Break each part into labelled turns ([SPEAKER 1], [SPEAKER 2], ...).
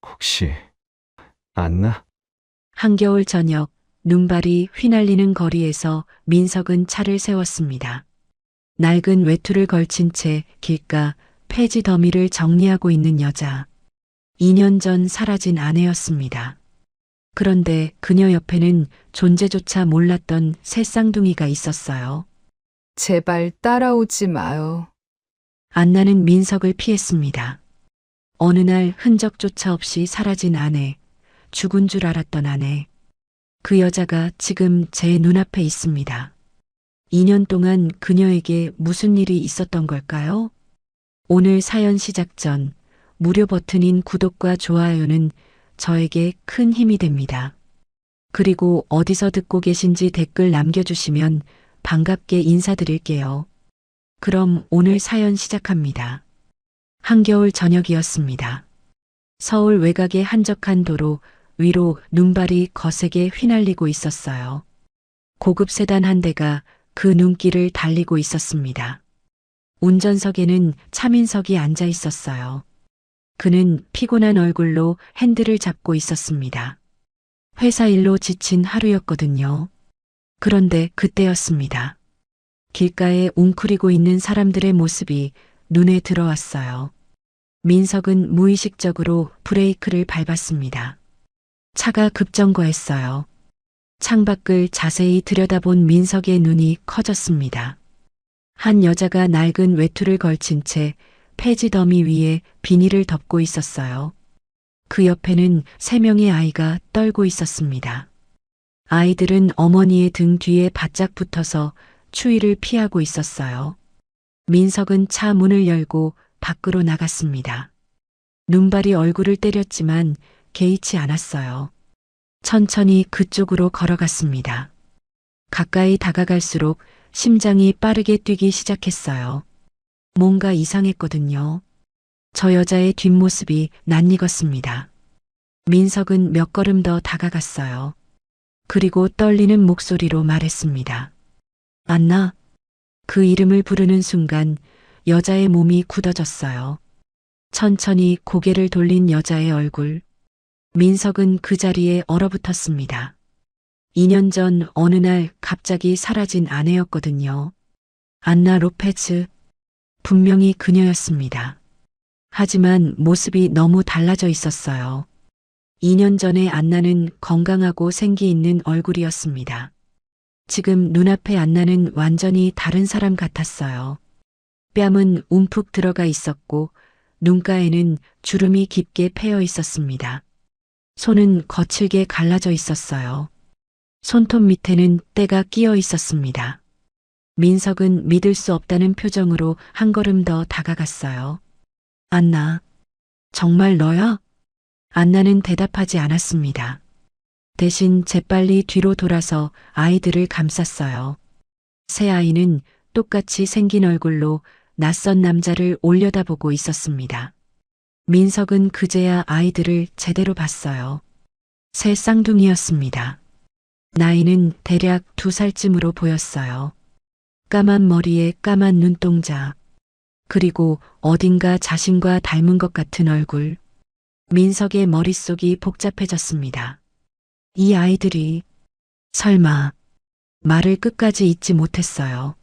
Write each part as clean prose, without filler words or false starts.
[SPEAKER 1] 혹시 안나?
[SPEAKER 2] 한겨울 저녁 눈발이 휘날리는 거리에서 민석은 차를 세웠습니다. 낡은 외투를 걸친 채 길가 폐지 더미를 정리하고 있는 여자. 2년 전 사라진 아내였습니다. 그런데 그녀 옆에는 존재조차 몰랐던 새 쌍둥이가 있었어요.
[SPEAKER 3] 제발 따라오지 마요.
[SPEAKER 2] 안나는 민석을 피했습니다. 어느 날 흔적조차 없이 사라진 아내, 죽은 줄 알았던 아내. 그 여자가 지금 제 눈앞에 있습니다. 2년 동안 그녀에게 무슨 일이 있었던 걸까요? 오늘 사연 시작 전 무료 버튼인 구독과 좋아요는 저에게 큰 힘이 됩니다. 그리고 어디서 듣고 계신지 댓글 남겨주시면 반갑게 인사드릴게요. 그럼 오늘 사연 시작합니다. 한겨울 저녁이었습니다. 서울 외곽의 한적한 도로 위로 눈발이 거세게 휘날리고 있었어요. 고급 세단 한 대가 그 눈길을 달리고 있었습니다. 운전석에는 차민석이 앉아 있었어요. 그는 피곤한 얼굴로 핸들을 잡고 있었습니다. 회사 일로 지친 하루였거든요. 그런데 그때였습니다. 길가에 웅크리고 있는 사람들의 모습이 눈에 들어왔어요. 민석은 무의식적으로 브레이크를 밟았습니다. 차가 급정거했어요. 창밖을 자세히 들여다본 민석의 눈이 커졌습니다. 한 여자가 낡은 외투를 걸친 채 폐지 더미 위에 비닐을 덮고 있었어요. 그 옆에는 3명의 아이가 떨고 있었습니다. 아이들은 어머니의 등 뒤에 바짝 붙어서 추위를 피하고 있었어요. 민석은 차 문을 열고 밖으로 나갔습니다. 눈발이 얼굴을 때렸지만 개의치 않았어요. 천천히 그쪽으로 걸어갔습니다. 가까이 다가갈수록 심장이 빠르게 뛰기 시작했어요. 뭔가 이상했거든요. 저 여자의 뒷모습이 낯익었습니다. 민석은 몇 걸음 더 다가갔어요. 그리고 떨리는 목소리로 말했습니다. 안나. 그 이름을 부르는 순간 여자의 몸이 굳어졌어요. 천천히 고개를 돌린 여자의 얼굴. 민석은 그 자리에 얼어붙었습니다. 2년 전 어느 날 갑자기 사라진 아내였거든요. 안나 로페즈. 분명히 그녀였습니다. 하지만 모습이 너무 달라져 있었어요. 2년 전에 안나는 건강하고 생기 있는 얼굴이었습니다. 지금 눈앞에 안나는 완전히 다른 사람 같았어요. 뺨은 움푹 들어가 있었고 눈가에는 주름이 깊게 패여 있었습니다. 손은 거칠게 갈라져 있었어요. 손톱 밑에는 때가 끼어 있었습니다. 민석은 믿을 수 없다는 표정으로 한 걸음 더 다가갔어요. 안나, 정말 너야? 안나는 대답하지 않았습니다. 대신 재빨리 뒤로 돌아서 아이들을 감쌌어요. 새 아이는 똑같이 생긴 얼굴로 낯선 남자를 올려다보고 있었습니다. 민석은 그제야 아이들을 제대로 봤어요. 새 쌍둥이였습니다. 나이는 대략 2살쯤으로 보였어요. 까만 머리에 까만 눈동자, 그리고 어딘가 자신과 닮은 것 같은 얼굴. 민석의 머릿속이 복잡해졌습니다. 이 아이들이 설마 말을 끝까지 잇지 못했어요.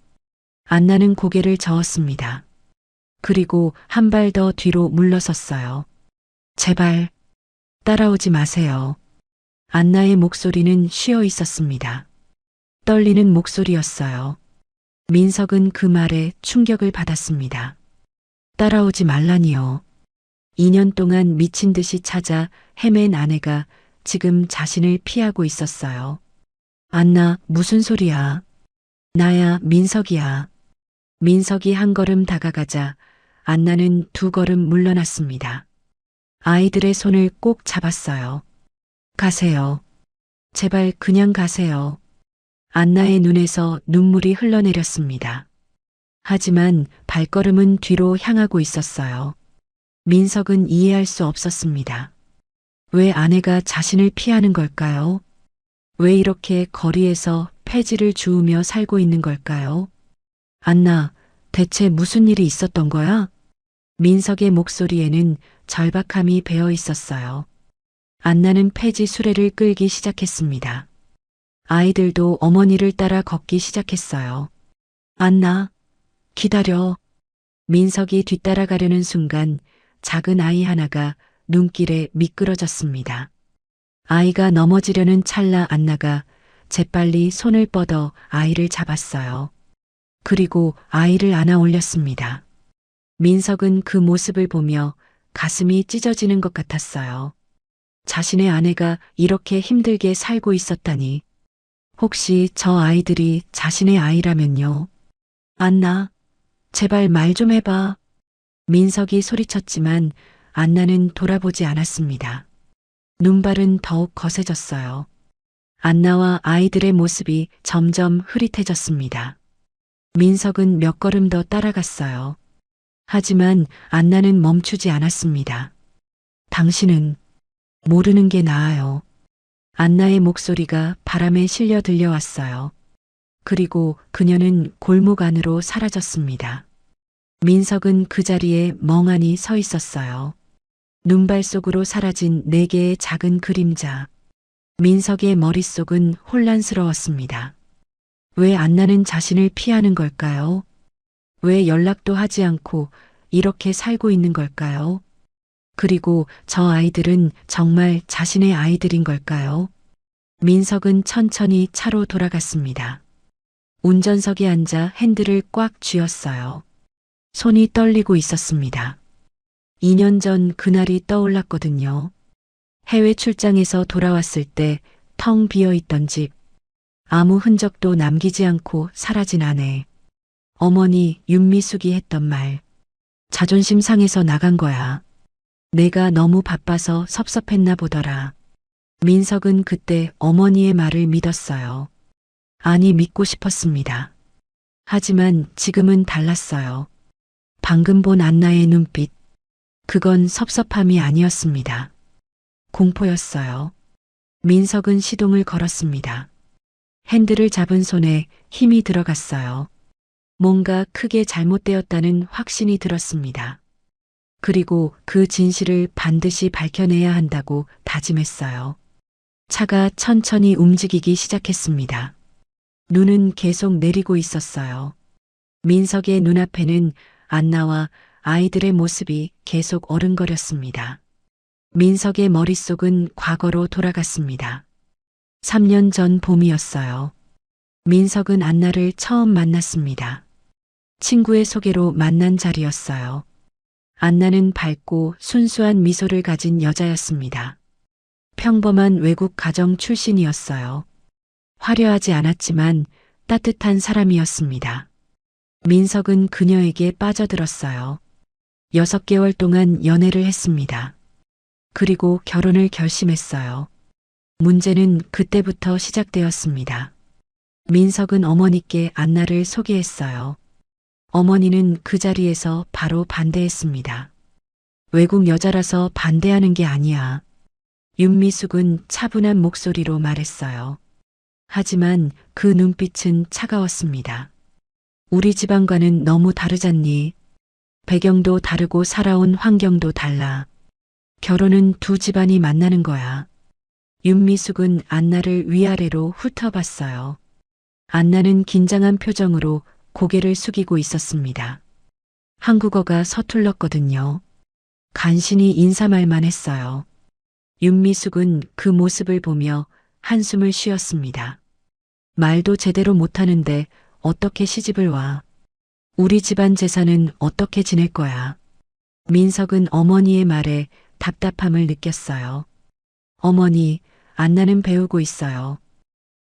[SPEAKER 2] 안나는 고개를 저었습니다. 그리고 한 발 더 뒤로 물러섰어요. 제발 따라오지 마세요. 안나의 목소리는 쉬어 있었습니다. 떨리는 목소리였어요. 민석은 그 말에 충격을 받았습니다. 따라오지 말라니요. 2년 동안 미친 듯이 찾아 헤맨 아내가 지금 자신을 피하고 있었어요. 안나, 무슨 소리야? 나야, 민석이야. 민석이 한 걸음 다가가자 안나는 2걸음 물러났습니다. 아이들의 손을 꼭 잡았어요. 가세요. 제발 그냥 가세요. 안나의 눈에서 눈물이 흘러내렸습니다. 하지만 발걸음은 뒤로 향하고 있었어요. 민석은 이해할 수 없었습니다. 왜 아내가 자신을 피하는 걸까요? 왜 이렇게 거리에서 폐지를 주우며 살고 있는 걸까요? 안나, 대체 무슨 일이 있었던 거야? 민석의 목소리에는 절박함이 배어 있었어요. 안나는 폐지 수레를 끌기 시작했습니다. 아이들도 어머니를 따라 걷기 시작했어요. 안나, 기다려. 민석이 뒤따라가려는 순간 작은 아이 하나가 눈길에 미끄러졌습니다. 아이가 넘어지려는 찰나 안나가 재빨리 손을 뻗어 아이를 잡았어요. 그리고 아이를 안아 올렸습니다. 민석은 그 모습을 보며 가슴이 찢어지는 것 같았어요. 자신의 아내가 이렇게 힘들게 살고 있었다니. 혹시 저 아이들이 자신의 아이라면요. 안나, 제발 말 좀 해봐. 민석이 소리쳤지만 안나는 돌아보지 않았습니다. 눈발은 더욱 거세졌어요. 안나와 아이들의 모습이 점점 흐릿해졌습니다. 민석은 몇 걸음 더 따라갔어요. 하지만 안나는 멈추지 않았습니다. 당신은 모르는 게 나아요. 안나의 목소리가 바람에 실려 들려왔어요. 그리고 그녀는 골목 안으로 사라졌습니다. 민석은 그 자리에 멍하니 서 있었어요. 눈발 속으로 사라진 네 개의 작은 그림자. 민석의 머릿속은 혼란스러웠습니다. 왜 안나는 자신을 피하는 걸까요? 왜 연락도 하지 않고 이렇게 살고 있는 걸까요? 그리고 저 아이들은 정말 자신의 아이들인 걸까요? 민석은 천천히 차로 돌아갔습니다. 운전석에 앉아 핸들을 꽉 쥐었어요. 손이 떨리고 있었습니다. 2년 전 그날이 떠올랐거든요. 해외 출장에서 돌아왔을 때 텅 비어 있던 집. 아무 흔적도 남기지 않고 사라진 아내. 어머니 윤미숙이 했던 말. 자존심 상해서 나간 거야. 내가 너무 바빠서 섭섭했나 보더라. 민석은 그때 어머니의 말을 믿었어요. 아니, 믿고 싶었습니다. 하지만 지금은 달랐어요. 방금 본 안나의 눈빛. 그건 섭섭함이 아니었습니다. 공포였어요. 민석은 시동을 걸었습니다. 핸들을 잡은 손에 힘이 들어갔어요. 뭔가 크게 잘못되었다는 확신이 들었습니다. 그리고 그 진실을 반드시 밝혀내야 한다고 다짐했어요. 차가 천천히 움직이기 시작했습니다. 눈은 계속 내리고 있었어요. 민석의 눈앞에는 안나와 아이들의 모습이 계속 어른거렸습니다. 민석의 머릿속은 과거로 돌아갔습니다. 3년 전 봄이었어요. 민석은 안나를 처음 만났습니다. 친구의 소개로 만난 자리였어요. 안나는 밝고 순수한 미소를 가진 여자였습니다. 평범한 외국 가정 출신이었어요. 화려하지 않았지만 따뜻한 사람이었습니다. 민석은 그녀에게 빠져들었어요. 6개월 동안 연애를 했습니다. 그리고 결혼을 결심했어요. 문제는 그때부터 시작되었습니다. 민석은 어머니께 안나를 소개했어요. 어머니는 그 자리에서 바로 반대했습니다. 외국 여자라서 반대하는 게 아니야. 윤미숙은 차분한 목소리로 말했어요. 하지만 그 눈빛은 차가웠습니다. 우리 집안과는 너무 다르잖니. 배경도 다르고 살아온 환경도 달라. 결혼은 두 집안이 만나는 거야. 윤미숙은 안나를 위아래로 훑어봤어요. 안나는 긴장한 표정으로 고개를 숙이고 있었습니다. 한국어가 서툴렀거든요. 간신히 인사말만 했어요. 윤미숙은 그 모습을 보며 한숨을 쉬었습니다. 말도 제대로 못하는데 어떻게 시집을 와? 우리 집안 재산은 어떻게 지낼 거야? 민석은 어머니의 말에 답답함을 느꼈어요. 어머니, 안나는 배우고 있어요.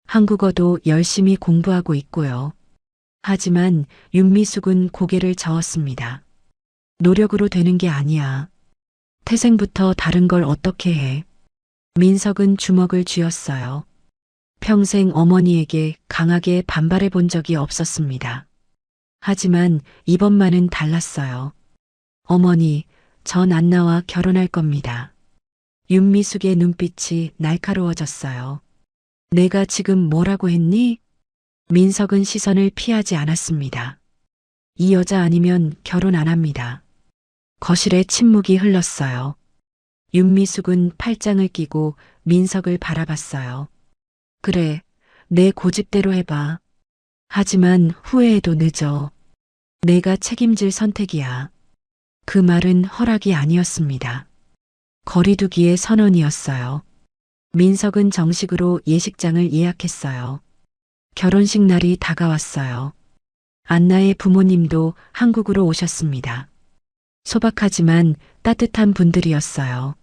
[SPEAKER 2] 한국어도 열심히 공부하고 있고요. 하지만 윤미숙은 고개를 저었습니다. 노력으로 되는 게 아니야. 태생부터 다른 걸 어떻게 해? 민석은 주먹을 쥐었어요. 평생 어머니에게 강하게 반발해 본 적이 없었습니다. 하지만 이번만은 달랐어요. 어머니, 전 안나와 결혼할 겁니다. 윤미숙의 눈빛이 날카로워졌어요. 내가 지금 뭐라고 했니? 민석은 시선을 피하지 않았습니다. 이 여자 아니면 결혼 안 합니다. 거실에 침묵이 흘렀어요. 윤미숙은 팔짱을 끼고 민석을 바라봤어요. 그래, 내 고집대로 해봐. 하지만 후회해도 늦어. 내가 책임질 선택이야. 그 말은 허락이 아니었습니다. 거리두기의 선언이었어요. 민석은 정식으로 예식장을 예약했어요. 결혼식 날이 다가왔어요. 안나의 부모님도 한국으로 오셨습니다. 소박하지만 따뜻한 분들이었어요.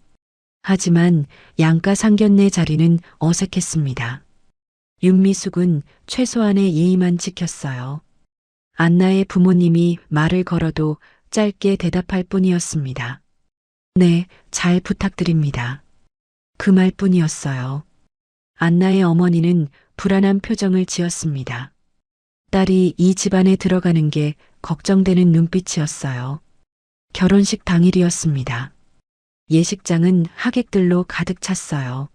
[SPEAKER 2] 하지만 양가 상견례 자리는 어색했습니다. 윤미숙은 최소한의 예의만 지켰어요. 안나의 부모님이 말을 걸어도 짧게 대답할 뿐이었습니다. 네, 잘 부탁드립니다. 그 말뿐이었어요. 안나의 어머니는 불안한 표정을 지었습니다. 딸이 이 집안에 들어가는 게 걱정되는 눈빛이었어요. 결혼식 당일이었습니다. 예식장은 하객들로 가득 찼어요.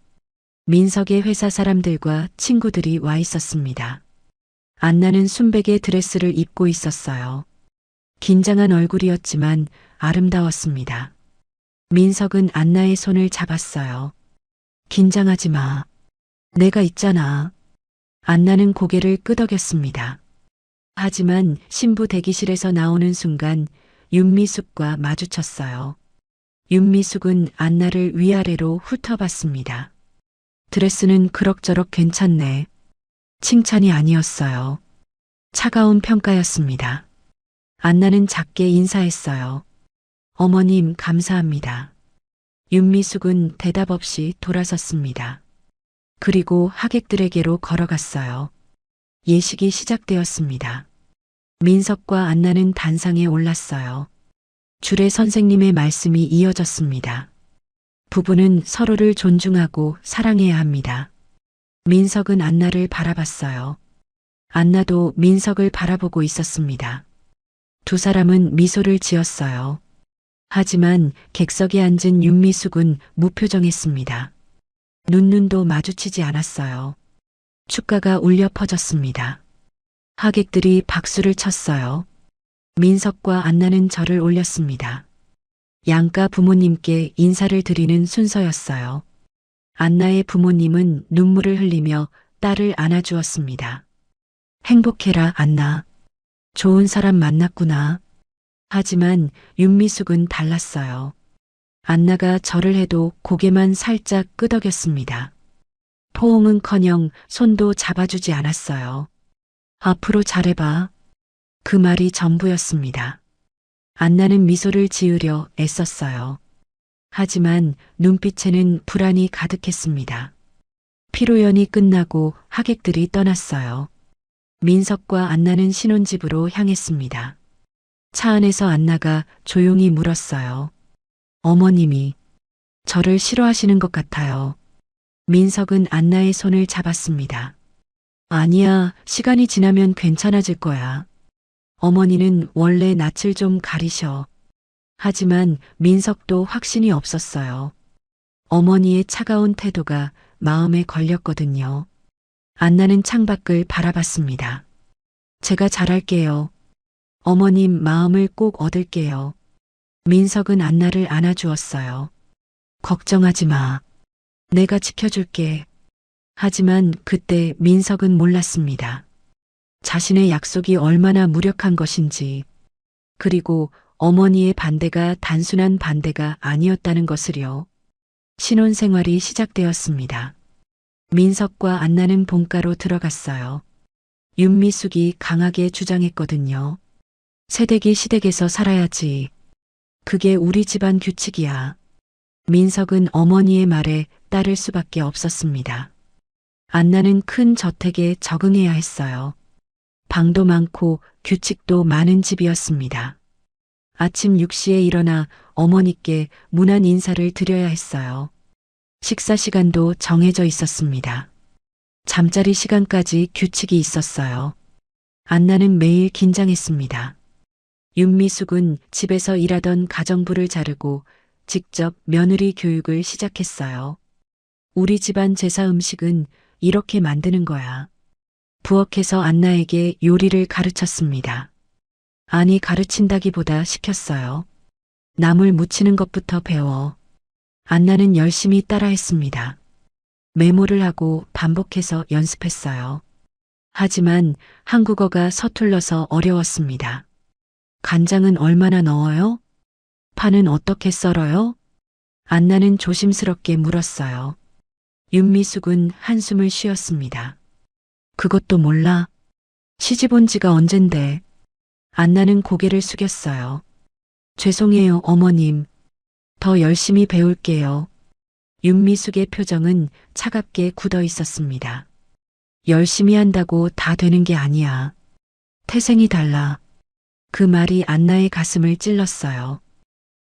[SPEAKER 2] 민석의 회사 사람들과 친구들이 와 있었습니다. 안나는 순백의 드레스를 입고 있었어요. 긴장한 얼굴이었지만 아름다웠습니다. 민석은 안나의 손을 잡았어요. 긴장하지 마. 내가 있잖아. 안나는 고개를 끄덕였습니다. 하지만 신부 대기실에서 나오는 순간 윤미숙과 마주쳤어요. 윤미숙은 안나를 위아래로 훑어봤습니다. 드레스는 그럭저럭 괜찮네. 칭찬이 아니었어요. 차가운 평가였습니다. 안나는 작게 인사했어요. 어머님 감사합니다. 윤미숙은 대답 없이 돌아섰습니다. 그리고 하객들에게로 걸어갔어요. 예식이 시작되었습니다. 민석과 안나는 단상에 올랐어요. 주례 선생님의 말씀이 이어졌습니다. 부부는 서로를 존중하고 사랑해야 합니다. 민석은 안나를 바라봤어요. 안나도 민석을 바라보고 있었습니다. 두 사람은 미소를 지었어요. 하지만 객석에 앉은 윤미숙은 무표정했습니다. 눈도 마주치지 않았어요. 축가가 울려 퍼졌습니다. 하객들이 박수를 쳤어요. 민석과 안나는 절을 올렸습니다. 양가 부모님께 인사를 드리는 순서였어요. 안나의 부모님은 눈물을 흘리며 딸을 안아주었습니다. 행복해라, 안나. 좋은 사람 만났구나. 하지만 윤미숙은 달랐어요. 안나가 절을 해도 고개만 살짝 끄덕였습니다. 포옹은커녕 손도 잡아주지 않았어요. 앞으로 잘해봐. 그 말이 전부였습니다. 안나는 미소를 지으려 애썼어요. 하지만 눈빛에는 불안이 가득했습니다. 피로연이 끝나고 하객들이 떠났어요. 민석과 안나는 신혼집으로 향했습니다. 차 안에서 안나가 조용히 물었어요. 어머님이 저를 싫어하시는 것 같아요. 민석은 안나의 손을 잡았습니다. 아니야, 시간이 지나면 괜찮아질 거야. 어머니는 원래 낯을 좀 가리셔. 하지만 민석도 확신이 없었어요. 어머니의 차가운 태도가 마음에 걸렸거든요. 안나는 창밖을 바라봤습니다. 제가 잘할게요. 어머님 마음을 꼭 얻을게요. 민석은 안나를 안아주었어요. 걱정하지 마. 내가 지켜줄게. 하지만 그때 민석은 몰랐습니다. 자신의 약속이 얼마나 무력한 것인지, 그리고 어머니의 반대가 단순한 반대가 아니었다는 것을요. 신혼생활이 시작되었습니다. 민석과 안나는 본가로 들어갔어요. 윤미숙이 강하게 주장했거든요. 새댁이 시댁에서 살아야지. 그게 우리 집안 규칙이야. 민석은 어머니의 말에 따를 수밖에 없었습니다. 안나는 큰 저택에 적응해야 했어요. 방도 많고 규칙도 많은 집이었습니다. 아침 6시에 일어나 어머니께 문안 인사를 드려야 했어요. 식사 시간도 정해져 있었습니다. 잠자리 시간까지 규칙이 있었어요. 안나는 매일 긴장했습니다. 윤미숙은 집에서 일하던 가정부를 자르고 직접 며느리 교육을 시작했어요. 우리 집안 제사 음식은 이렇게 만드는 거야. 부엌에서 안나에게 요리를 가르쳤습니다. 아니, 가르친다기보다 시켰어요. 나물 무치는 것부터 배워. 안나는 열심히 따라했습니다. 메모를 하고 반복해서 연습했어요. 하지만 한국어가 서툴러서 어려웠습니다. 간장은 얼마나 넣어요? 파는 어떻게 썰어요? 안나는 조심스럽게 물었어요. 윤미숙은 한숨을 쉬었습니다. 그것도 몰라? 시집 온 지가 언젠데. 안나는 고개를 숙였어요. 죄송해요, 어머님. 더 열심히 배울게요. 윤미숙의 표정은 차갑게 굳어 있었습니다. 열심히 한다고 다 되는 게 아니야. 태생이 달라. 그 말이 안나의 가슴을 찔렀어요.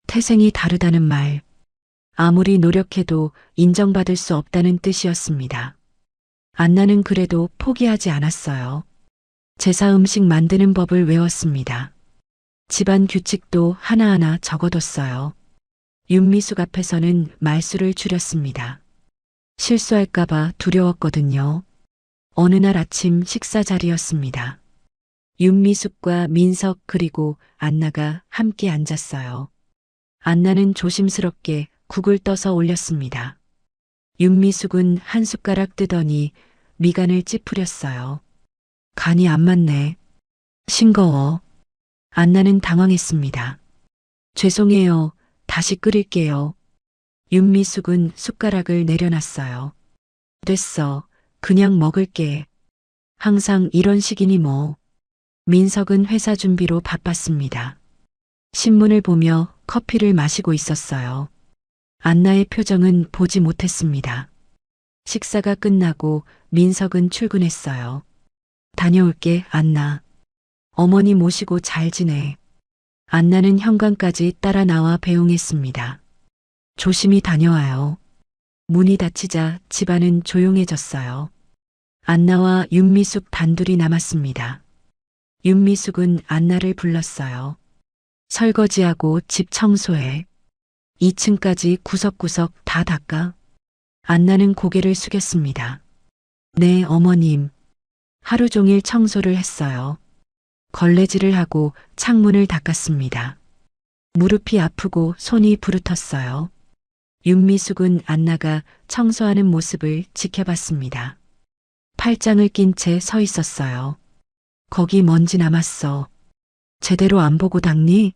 [SPEAKER 2] 태생이 다르다는 말. 아무리 노력해도 인정받을 수 없다는 뜻이었습니다. 안나는 그래도 포기하지 않았어요. 제사 음식 만드는 법을 외웠습니다. 집안 규칙도 하나하나 적어뒀어요. 윤미숙 앞에서는 말수를 줄였습니다. 실수할까봐 두려웠거든요. 어느 날 아침 식사 자리였습니다. 윤미숙과 민석 그리고 안나가 함께 앉았어요. 안나는 조심스럽게 국을 떠서 올렸습니다. 윤미숙은 한 숟가락 뜨더니 미간을 찌푸렸어요. 간이 안 맞네. 싱거워. 안나는 당황했습니다. 죄송해요. 다시 끓일게요. 윤미숙은 숟가락을 내려놨어요. 됐어. 그냥 먹을게. 항상 이런 식이니 뭐. 민석은 회사 준비로 바빴습니다. 신문을 보며 커피를 마시고 있었어요. 안나의 표정은 보지 못했습니다. 식사가 끝나고 민석은 출근했어요. 다녀올게, 안나. 어머니 모시고 잘 지내. 안나는 현관까지 따라 나와 배웅했습니다. 조심히 다녀와요. 문이 닫히자 집안은 조용해졌어요. 안나와 윤미숙 단둘이 남았습니다. 윤미숙은 안나를 불렀어요. 설거지하고 집 청소해. 2층까지 구석구석 다 닦아. 안나는 고개를 숙였습니다. 네, 어머님. 하루 종일 청소를 했어요. 걸레질을 하고 창문을 닦았습니다. 무릎이 아프고 손이 부르텄어요. 윤미숙은 안나가 청소하는 모습을 지켜봤습니다. 팔짱을 낀 채 서 있었어요. 거기 먼지 남았어. 제대로 안 보고 닦니?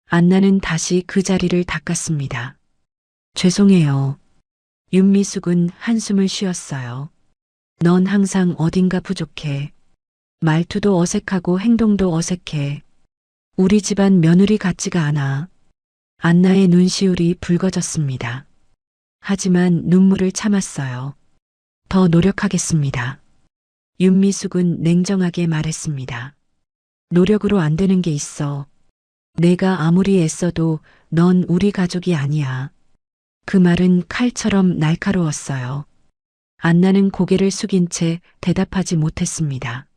[SPEAKER 2] 안나는 다시 그 자리를 닦았습니다. 죄송해요. 윤미숙은 한숨을 쉬었어요. 넌 항상 어딘가 부족해. 말투도 어색하고 행동도 어색해. 우리 집안 며느리 같지가 않아. 안나의 눈시울이 붉어졌습니다. 하지만 눈물을 참았어요. 더 노력하겠습니다. 윤미숙은 냉정하게 말했습니다. 노력으로 안 되는 게 있어. 내가 아무리 애써도 넌 우리 가족이 아니야. 그 말은 칼처럼 날카로웠어요. 안나는 고개를 숙인 채 대답하지 못했습니다.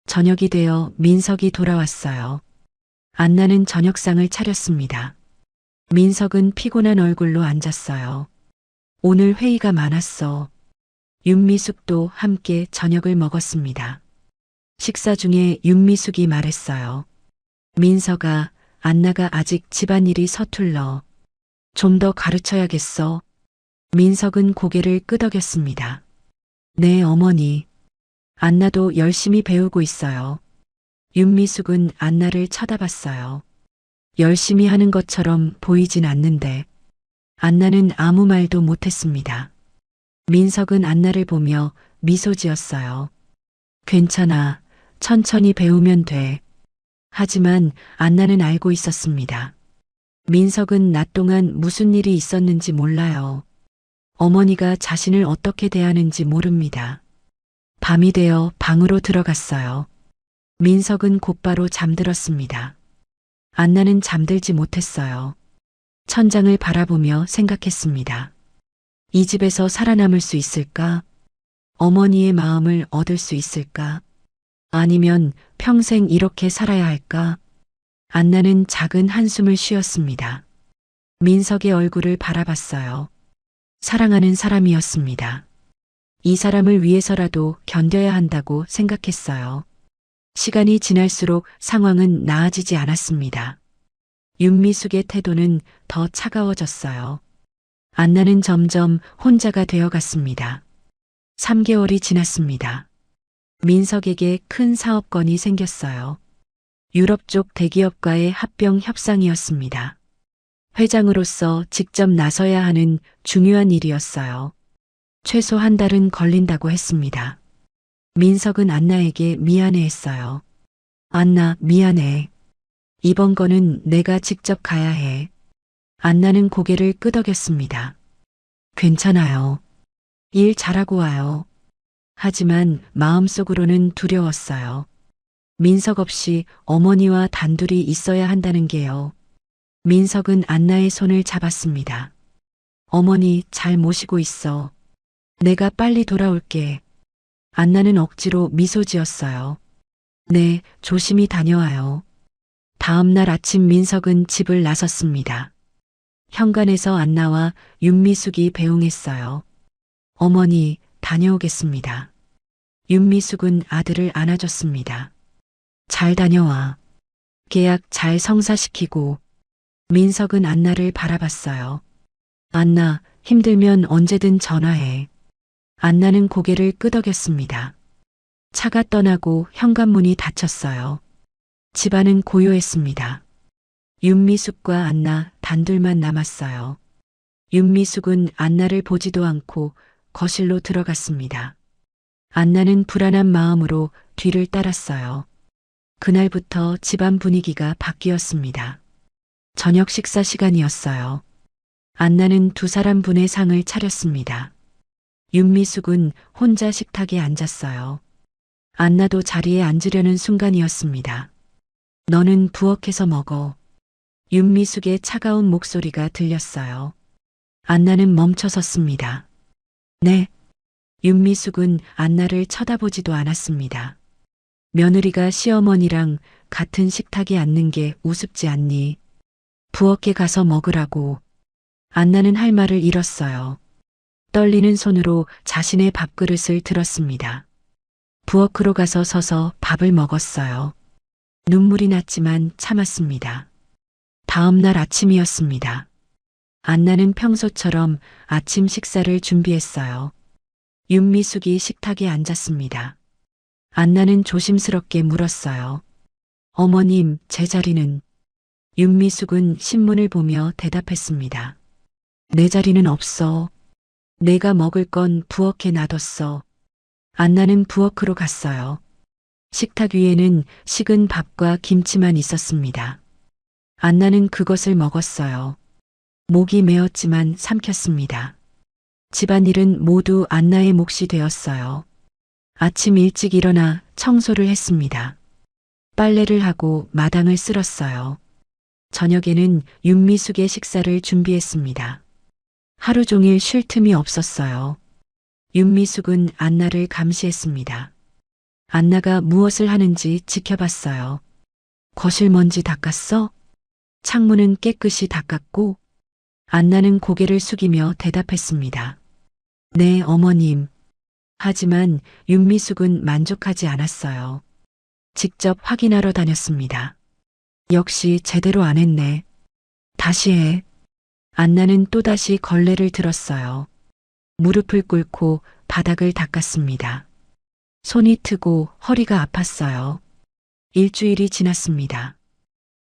[SPEAKER 2] 저녁이 되어 민석이 돌아왔어요. 안나는 저녁상을 차렸습니다. 민석은 피곤한 얼굴로 앉았어요. 오늘 회의가 많았어. 윤미숙도 함께 저녁을 먹었습니다. 식사 중에 윤미숙이 말했어요. 민석아, 안나가 아직 집안일이 서툴러. 좀 더 가르쳐야겠어. 민석은 고개를 끄덕였습니다. 네, 어머니. 안나도 열심히 배우고 있어요. 윤미숙은 안나를 쳐다봤어요. 열심히 하는 것처럼 보이진 않는데. 안나는 아무 말도 못했습니다. 민석은 안나를 보며 미소 지었어요. 괜찮아. 천천히 배우면 돼. 하지만 안나는 알고 있었습니다. 민석은 낮 동안 무슨 일이 있었는지 몰라요. 어머니가 자신을 어떻게 대하는지 모릅니다. 밤이 되어 방으로 들어갔어요. 민석은 곧바로 잠들었습니다. 안나는 잠들지 못했어요. 천장을 바라보며 생각했습니다. 이 집에서 살아남을 수 있을까? 어머니의 마음을 얻을 수 있을까? 아니면 평생 이렇게 살아야 할까? 안나는 작은 한숨을 쉬었습니다. 민석의 얼굴을 바라봤어요. 사랑하는 사람이었습니다. 이 사람을 위해서라도 견뎌야 한다고 생각했어요. 시간이 지날수록 상황은 나아지지 않았습니다. 윤미숙의 태도는 더 차가워졌어요. 안나는 점점 혼자가 되어 갔습니다. 3개월이 지났습니다. 민석에게 큰 사업건이 생겼어요. 유럽 쪽 대기업과의 합병 협상이었습니다. 회장으로서 직접 나서야 하는 중요한 일이었어요. 최소 한 달은 걸린다고 했습니다. 민석은 안나에게 미안해했어요. 안나, 미안해. 이번 거는 내가 직접 가야 해. 안나는 고개를 끄덕였습니다. 괜찮아요. 일 잘하고 와요. 하지만 마음속으로는 두려웠어요. 민석 없이 어머니와 단둘이 있어야 한다는 게요. 민석은 안나의 손을 잡았습니다. 어머니 잘 모시고 있어. 내가 빨리 돌아올게. 안나는 억지로 미소 지었어요. 네, 조심히 다녀와요. 다음 날 아침 민석은 집을 나섰습니다. 현관에서 안나와 윤미숙이 배웅했어요. 어머니, 다녀오겠습니다. 윤미숙은 아들을 안아줬습니다. 잘 다녀와. 계약 잘 성사시키고. 민석은 안나를 바라봤어요. 안나, 힘들면 언제든 전화해. 안나는 고개를 끄덕였습니다. 차가 떠나고 현관문이 닫혔어요. 집안은 고요했습니다. 윤미숙과 안나 단둘만 남았어요. 윤미숙은 안나를 보지도 않고 거실로 들어갔습니다. 안나는 불안한 마음으로 뒤를 따랐어요. 그날부터 집안 분위기가 바뀌었습니다. 저녁 식사 시간이었어요. 안나는 두 사람 분의 상을 차렸습니다. 윤미숙은 혼자 식탁에 앉았어요. 안나도 자리에 앉으려는 순간이었습니다. 너는 부엌에서 먹어. 윤미숙의 차가운 목소리가 들렸어요. 안나는 멈춰섰습니다. 네. 윤미숙은 안나를 쳐다보지도 않았습니다. 며느리가 시어머니랑 같은 식탁에 앉는 게 우습지 않니? 부엌에 가서 먹으라고. 안나는 할 말을 잃었어요. 떨리는 손으로 자신의 밥그릇을 들었습니다. 부엌으로 가서 서서 밥을 먹었어요. 눈물이 났지만 참았습니다. 다음 날 아침이었습니다. 안나는 평소처럼 아침 식사를 준비했어요. 윤미숙이 식탁에 앉았습니다. 안나는 조심스럽게 물었어요. 어머님, 제 자리는? 윤미숙은 신문을 보며 대답했습니다. 내 자리는 없어. 내가 먹을 건 부엌에 놔뒀어. 안나는 부엌으로 갔어요. 식탁 위에는 식은 밥과 김치만 있었습니다. 안나는 그것을 먹었어요. 목이 메었지만 삼켰습니다. 집안일은 모두 안나의 몫이 되었어요. 아침 일찍 일어나 청소를 했습니다. 빨래를 하고 마당을 쓸었어요. 저녁에는 윤미숙의 식사를 준비했습니다. 하루 종일 쉴 틈이 없었어요. 윤미숙은 안나를 감시했습니다. 안나가 무엇을 하는지 지켜봤어요. 거실 먼지 닦았어? 창문은 깨끗이 닦았고, 안나는 고개를 숙이며 대답했습니다. 네, 어머님. 하지만 윤미숙은 만족하지 않았어요. 직접 확인하러 다녔습니다. 역시 제대로 안 했네. 다시 해. 안나는 또다시 걸레를 들었어요. 무릎을 꿇고 바닥을 닦았습니다. 손이 트고 허리가 아팠어요. 일주일이 지났습니다.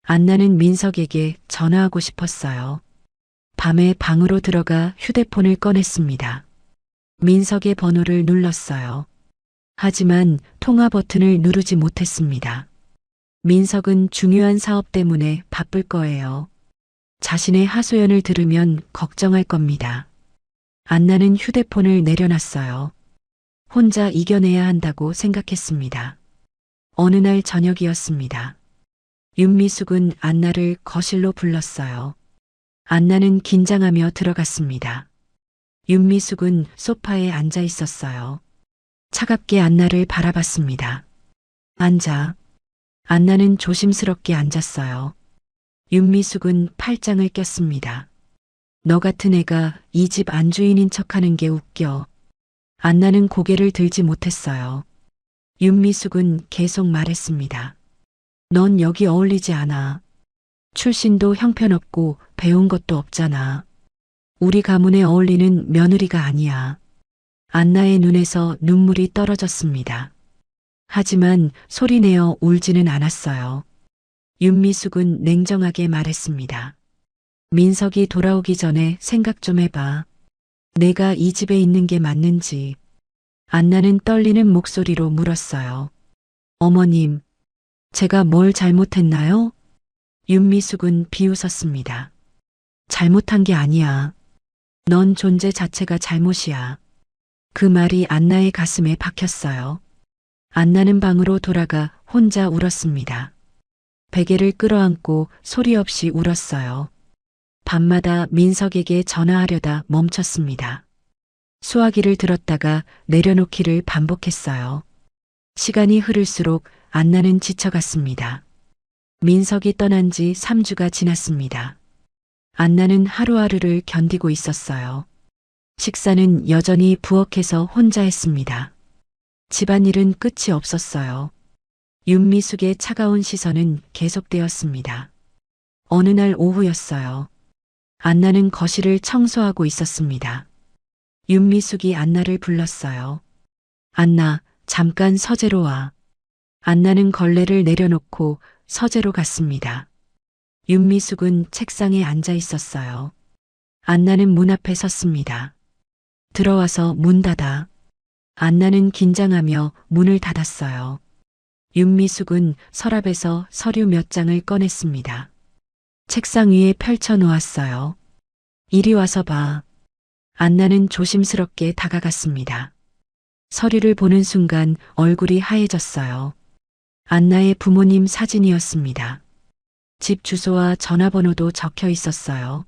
[SPEAKER 2] 안나는 민석에게 전화하고 싶었어요. 밤에 방으로 들어가 휴대폰을 꺼냈습니다. 민석의 번호를 눌렀어요. 하지만 통화 버튼을 누르지 못했습니다. 민석은 중요한 사업 때문에 바쁠 거예요. 자신의 하소연을 들으면 걱정할 겁니다. 안나는 휴대폰을 내려놨어요. 혼자 이겨내야 한다고 생각했습니다. 어느 날 저녁이었습니다. 윤미숙은 안나를 거실로 불렀어요. 안나는 긴장하며 들어갔습니다. 윤미숙은 소파에 앉아 있었어요. 차갑게 안나를 바라봤습니다. 앉아. 안나는 조심스럽게 앉았어요. 윤미숙은 팔짱을 꼈습니다. 너 같은 애가 이 집 안주인인 척하는 게 웃겨. 안나는 고개를 들지 못했어요. 윤미숙은 계속 말했습니다. 넌 여기 어울리지 않아. 출신도 형편없고 배운 것도 없잖아. 우리 가문에 어울리는 며느리가 아니야. 안나의 눈에서 눈물이 떨어졌습니다. 하지만 소리내어 울지는 않았어요. 윤미숙은 냉정하게 말했습니다. 민석이 돌아오기 전에 생각 좀 해봐. 내가 이 집에 있는 게 맞는지. 안나는 떨리는 목소리로 물었어요. 어머님, 제가 뭘 잘못했나요? 윤미숙은 비웃었습니다. 잘못한 게 아니야. 넌 존재 자체가 잘못이야. 그 말이 안나의 가슴에 박혔어요. 안나는 방으로 돌아가 혼자 울었습니다. 베개를 끌어안고 소리 없이 울었어요. 밤마다 민석에게 전화하려다 멈췄습니다. 수화기를 들었다가 내려놓기를 반복했어요. 시간이 흐를수록 안나는 지쳐갔습니다. 민석이 떠난 지 3주가 지났습니다. 안나는 하루하루를 견디고 있었어요. 식사는 여전히 부엌에서 혼자 했습니다. 집안일은 끝이 없었어요. 윤미숙의 차가운 시선은 계속되었습니다. 어느 날 오후였어요. 안나는 거실을 청소하고 있었습니다. 윤미숙이 안나를 불렀어요. 안나, 잠깐 서재로 와. 안나는 걸레를 내려놓고 서재로 갔습니다. 윤미숙은 책상에 앉아 있었어요. 안나는 문 앞에 섰습니다. 들어와서 문 닫아. 안나는 긴장하며 문을 닫았어요. 윤미숙은 서랍에서 서류 몇 장을 꺼냈습니다. 책상 위에 펼쳐 놓았어요. 이리 와서 봐. 안나는 조심스럽게 다가갔습니다. 서류를 보는 순간 얼굴이 하얘졌어요. 안나의 부모님 사진이었습니다. 집 주소와 전화번호도 적혀 있었어요.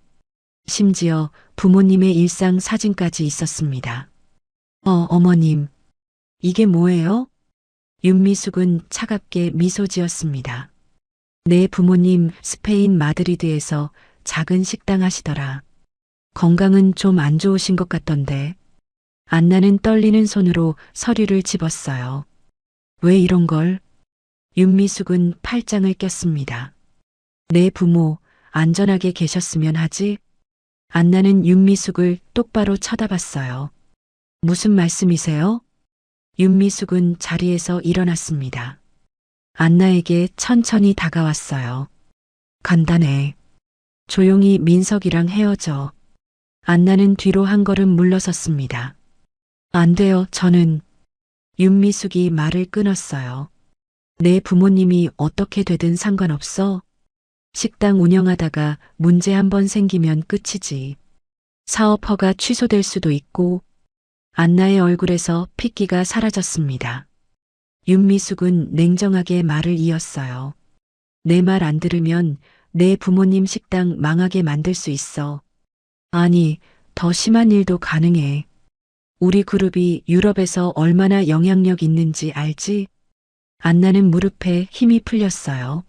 [SPEAKER 2] 심지어 부모님의 일상 사진까지 있었습니다. 어머님, 이게 뭐예요? 윤미숙은 차갑게 미소 지었습니다. 내 부모님 스페인 마드리드에서 작은 식당 하시더라. 건강은 좀 안 좋으신 것 같던데. 안나는 떨리는 손으로 서류를 집었어요. 왜 이런 걸? 윤미숙은 팔짱을 꼈습니다. 내 부모 안전하게 계셨으면 하지? 안나는 윤미숙을 똑바로 쳐다봤어요. 무슨 말씀이세요? 윤미숙은 자리에서 일어났습니다. 안나에게 천천히 다가왔어요. 간단해. 조용히 민석이랑 헤어져. 안나는 뒤로 한 걸음 물러섰습니다. 안 돼요, 저는. 윤미숙이 말을 끊었어요. 내 부모님이 어떻게 되든 상관없어. 식당 운영하다가 문제 한 번 생기면 끝이지. 사업 허가 취소될 수도 있고. 안나의 얼굴에서 핏기가 사라졌습니다. 윤미숙은 냉정하게 말을 이었어요. 내 말 안 들으면 내 부모님 식당 망하게 만들 수 있어. 아니, 더 심한 일도 가능해. 우리 그룹이 유럽에서 얼마나 영향력 있는지 알지? 안나는 무릎에 힘이 풀렸어요.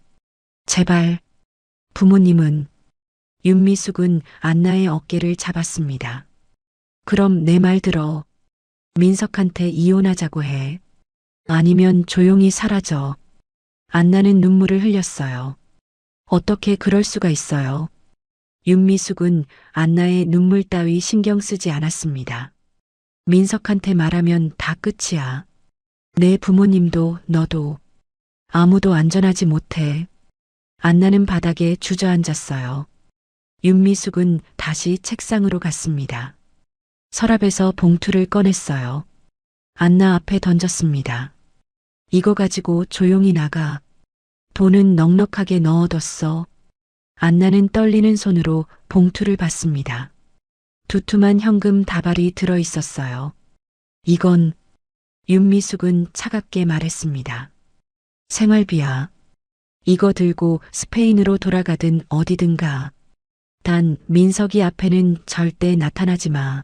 [SPEAKER 2] 제발. 부모님은. 윤미숙은 안나의 어깨를 잡았습니다. 그럼 내 말 들어. 민석한테 이혼하자고 해. 아니면 조용히 사라져. 안나는 눈물을 흘렸어요. 어떻게 그럴 수가 있어요? 윤미숙은 안나의 눈물 따위 신경 쓰지 않았습니다. 민석한테 말하면 다 끝이야. 내 부모님도 너도. 아무도 안전하지 못해. 안나는 바닥에 주저앉았어요. 윤미숙은 다시 책상으로 갔습니다. 서랍에서 봉투를 꺼냈어요. 안나 앞에 던졌습니다. 이거 가지고 조용히 나가. 돈은 넉넉하게 넣어뒀어. 안나는 떨리는 손으로 봉투를 받습니다. 두툼한 현금 다발이 들어 있었어요. 이건 윤미숙은 차갑게 말했습니다. 생활비야. 이거 들고 스페인으로 돌아가든 어디든 가. 단 민석이 앞에는 절대 나타나지 마.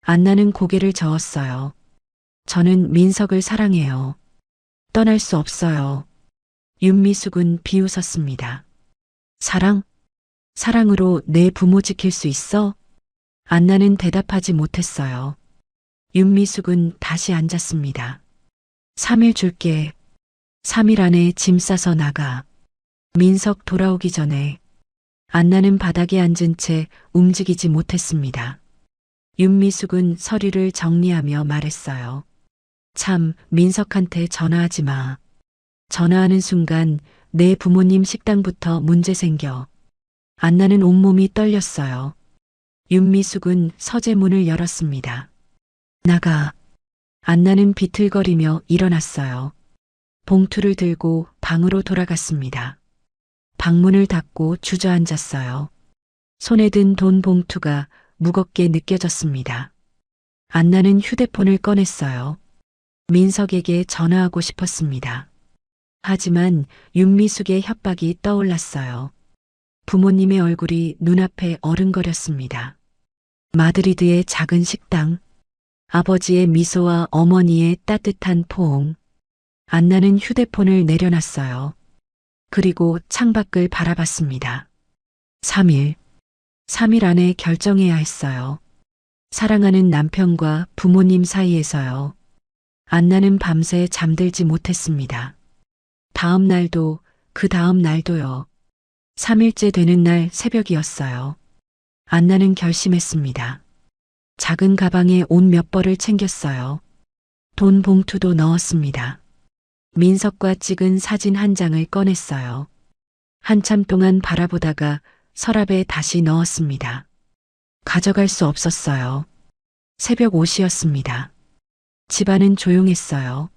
[SPEAKER 2] 안나는 고개를 저었어요. 저는 민석을 사랑해요. 떠날 수 없어요. 윤미숙은 비웃었습니다. 사랑? 사랑으로 내 부모 지킬 수 있어? 안나는 대답하지 못했어요. 윤미숙은 다시 앉았습니다. 3일 줄게. 3일 안에 짐 싸서 나가. 민석 돌아오기 전에. 안나는 바닥에 앉은 채 움직이지 못했습니다. 윤미숙은 서류를 정리하며 말했어요. 참, 민석한테 전화하지 마. 전화하는 순간 내 부모님 식당부터 문제 생겨. 안나는 온몸이 떨렸어요. 윤미숙은 서재문을 열었습니다. 나가. 안나는 비틀거리며 일어났어요. 봉투를 들고 방으로 돌아갔습니다. 방문을 닫고 주저앉았어요. 손에 든 돈 봉투가 무겁게 느껴졌습니다. 안나는 휴대폰을 꺼냈어요. 민석에게 전화하고 싶었습니다. 하지만 윤미숙의 협박이 떠올랐어요. 부모님의 얼굴이 눈앞에 어른거렸습니다. 마드리드의 작은 식당, 아버지의 미소와 어머니의 따뜻한 포옹. 안나는 휴대폰을 내려놨어요. 그리고 창밖을 바라봤습니다. 3일 안에 결정해야 했어요. 사랑하는 남편과 부모님 사이에서요. 안나는 밤새 잠들지 못했습니다. 다음 날도 그 다음 날도요. 3일째 되는 날 새벽이었어요. 안나는 결심했습니다. 작은 가방에 옷 몇 벌을 챙겼어요. 돈 봉투도 넣었습니다. 민석과 찍은 사진 한 장을 꺼냈어요. 한참 동안 바라보다가 서랍에 다시 넣었습니다. 가져갈 수 없었어요. 새벽 5시였습니다. 집안은 조용했어요.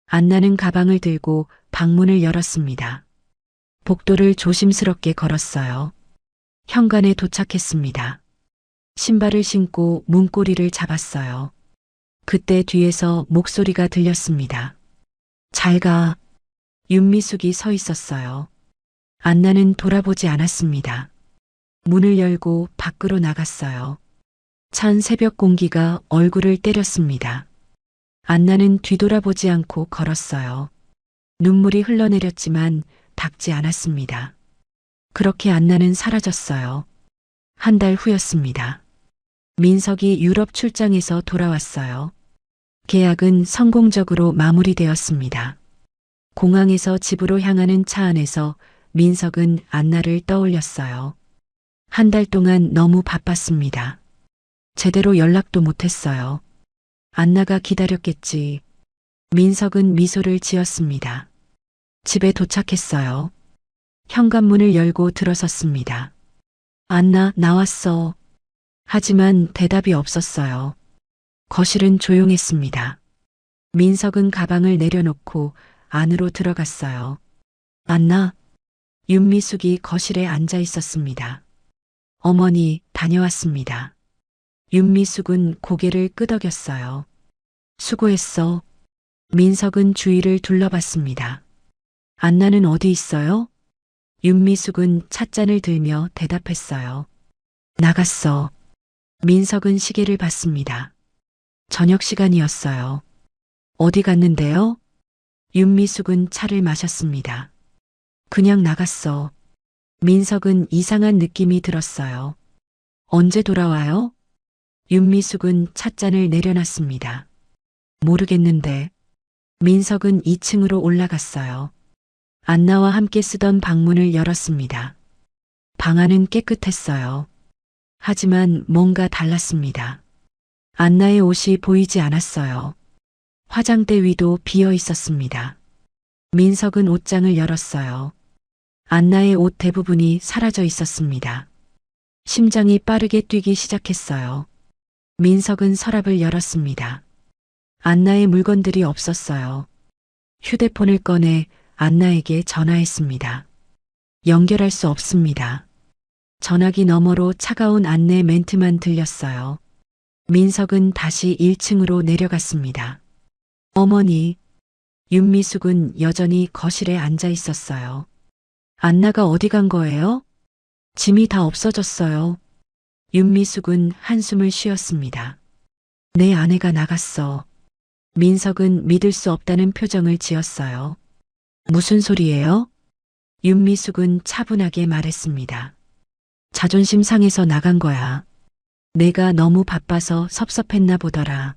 [SPEAKER 2] 안나는 가방을 들고 방문을 열었습니다. 복도를 조심스럽게 걸었어요. 현관에 도착했습니다. 신발을 신고 문고리를 잡았어요. 그때 뒤에서 목소리가 들렸습니다. 잘 가. 윤미숙이 서 있었어요. 안나는 돌아보지 않았습니다. 문을 열고 밖으로 나갔어요. 찬 새벽 공기가 얼굴을 때렸습니다. 안나는 뒤돌아보지 않고 걸었어요. 눈물이 흘러내렸지만 닦지 않았습니다. 그렇게 안나는 사라졌어요. 한 달 후였습니다. 민석이 유럽 출장에서 돌아왔어요. 계약은 성공적으로 마무리되었습니다. 공항에서 집으로 향하는 차 안에서 민석은 안나를 떠올렸어요. 한 달 동안 너무 바빴습니다. 제대로 연락도 못했어요. 안나가 기다렸겠지. 민석은 미소를 지었습니다. 집에 도착했어요. 현관문을 열고 들어섰습니다. 안나, 나왔어. 하지만 대답이 없었어요. 거실은 조용했습니다. 민석은 가방을 내려놓고 안으로 들어갔어요. 안나, 윤미숙이 거실에 앉아 있었습니다. 어머니, 다녀왔습니다. 윤미숙은 고개를 끄덕였어요. 수고했어. 민석은 주위를 둘러봤습니다. 안나는 어디 있어요? 윤미숙은 찻잔을 들며 대답했어요. 나갔어. 민석은 시계를 봤습니다. 저녁 시간이었어요. 어디 갔는데요? 윤미숙은 차를 마셨습니다. 그냥 나갔어. 민석은 이상한 느낌이 들었어요. 언제 돌아와요? 윤미숙은 찻잔을 내려놨습니다. 모르겠는데. 민석은 2층으로 올라갔어요. 안나와 함께 쓰던 방문을 열었습니다. 방 안은 깨끗했어요. 하지만 뭔가 달랐습니다. 안나의 옷이 보이지 않았어요. 화장대 위도 비어 있었습니다. 민석은 옷장을 열었어요. 안나의 옷 대부분이 사라져 있었습니다. 심장이 빠르게 뛰기 시작했어요. 민석은 서랍을 열었습니다. 안나의 물건들이 없었어요. 휴대폰을 꺼내 안나에게 전화했습니다. 연결할 수 없습니다. 전화기 너머로 차가운 안내 멘트만 들렸어요. 민석은 다시 1층으로 내려갔습니다. 어머니, 윤미숙은 여전히 거실에 앉아 있었어요. 안나가 어디 간 거예요? 짐이 다 없어졌어요. 윤미숙은 한숨을 쉬었습니다. 내 아내가 나갔어. 민석은 믿을 수 없다는 표정을 지었어요. 무슨 소리예요? 윤미숙은 차분하게 말했습니다. 자존심 상해서 나간 거야. 내가 너무 바빠서 섭섭했나 보더라.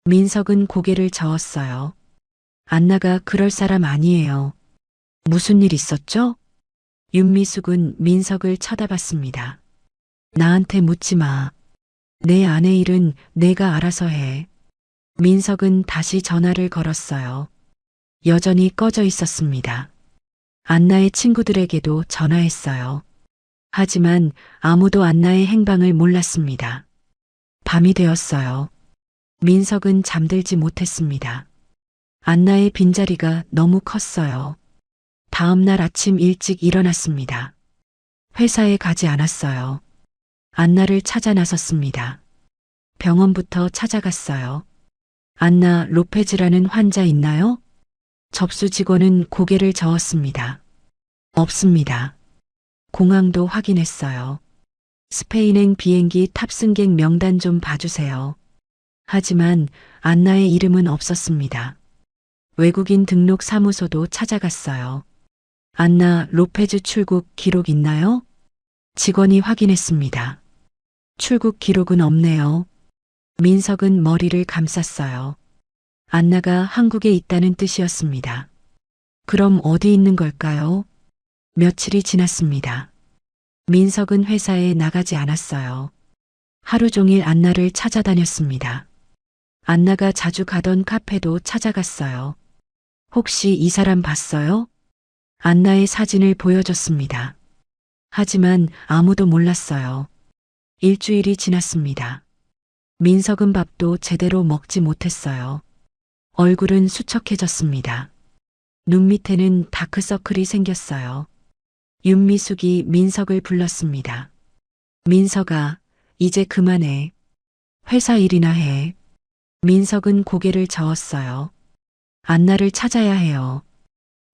[SPEAKER 2] 민석은 고개를 저었어요. 안나가 그럴 사람 아니에요. 무슨 일 있었죠? 윤미숙은 민석을 쳐다봤습니다. 나한테 묻지 마. 내 아내 일은 내가 알아서 해. 민석은 다시 전화를 걸었어요. 여전히 꺼져 있었습니다. 안나의 친구들에게도 전화했어요. 하지만 아무도 안나의 행방을 몰랐습니다. 밤이 되었어요. 민석은 잠들지 못했습니다. 안나의 빈자리가 너무 컸어요. 다음 날 아침 일찍 일어났습니다. 회사에 가지 않았어요. 안나를 찾아 나섰습니다. 병원부터 찾아갔어요. 안나 로페즈라는 환자 있나요? 접수 직원은 고개를 저었습니다. 없습니다. 공항도 확인했어요. 스페인행 비행기 탑승객 명단 좀 봐주세요. 하지만 안나의 이름은 없었습니다. 외국인 등록 사무소도 찾아갔어요. 안나 로페즈 출국 기록 있나요? 직원이 확인했습니다. 출국 기록은 없네요. 민석은 머리를 감쌌어요. 안나가 한국에 있다는 뜻이었습니다. 그럼 어디 있는 걸까요? 며칠이 지났습니다. 민석은 회사에 나가지 않았어요. 하루 종일 안나를 찾아다녔습니다. 안나가 자주 가던 카페도 찾아갔어요. 혹시 이 사람 봤어요? 안나의 사진을 보여줬습니다. 하지만 아무도 몰랐어요. 일주일이 지났습니다. 민석은 밥도 제대로 먹지 못했어요. 얼굴은 수척해졌습니다. 눈 밑에는 다크서클이 생겼어요. 윤미숙이 민석을 불렀습니다. 민석아, 이제 그만해. 회사 일이나 해. 민석은 고개를 저었어요. 안나를 찾아야 해요.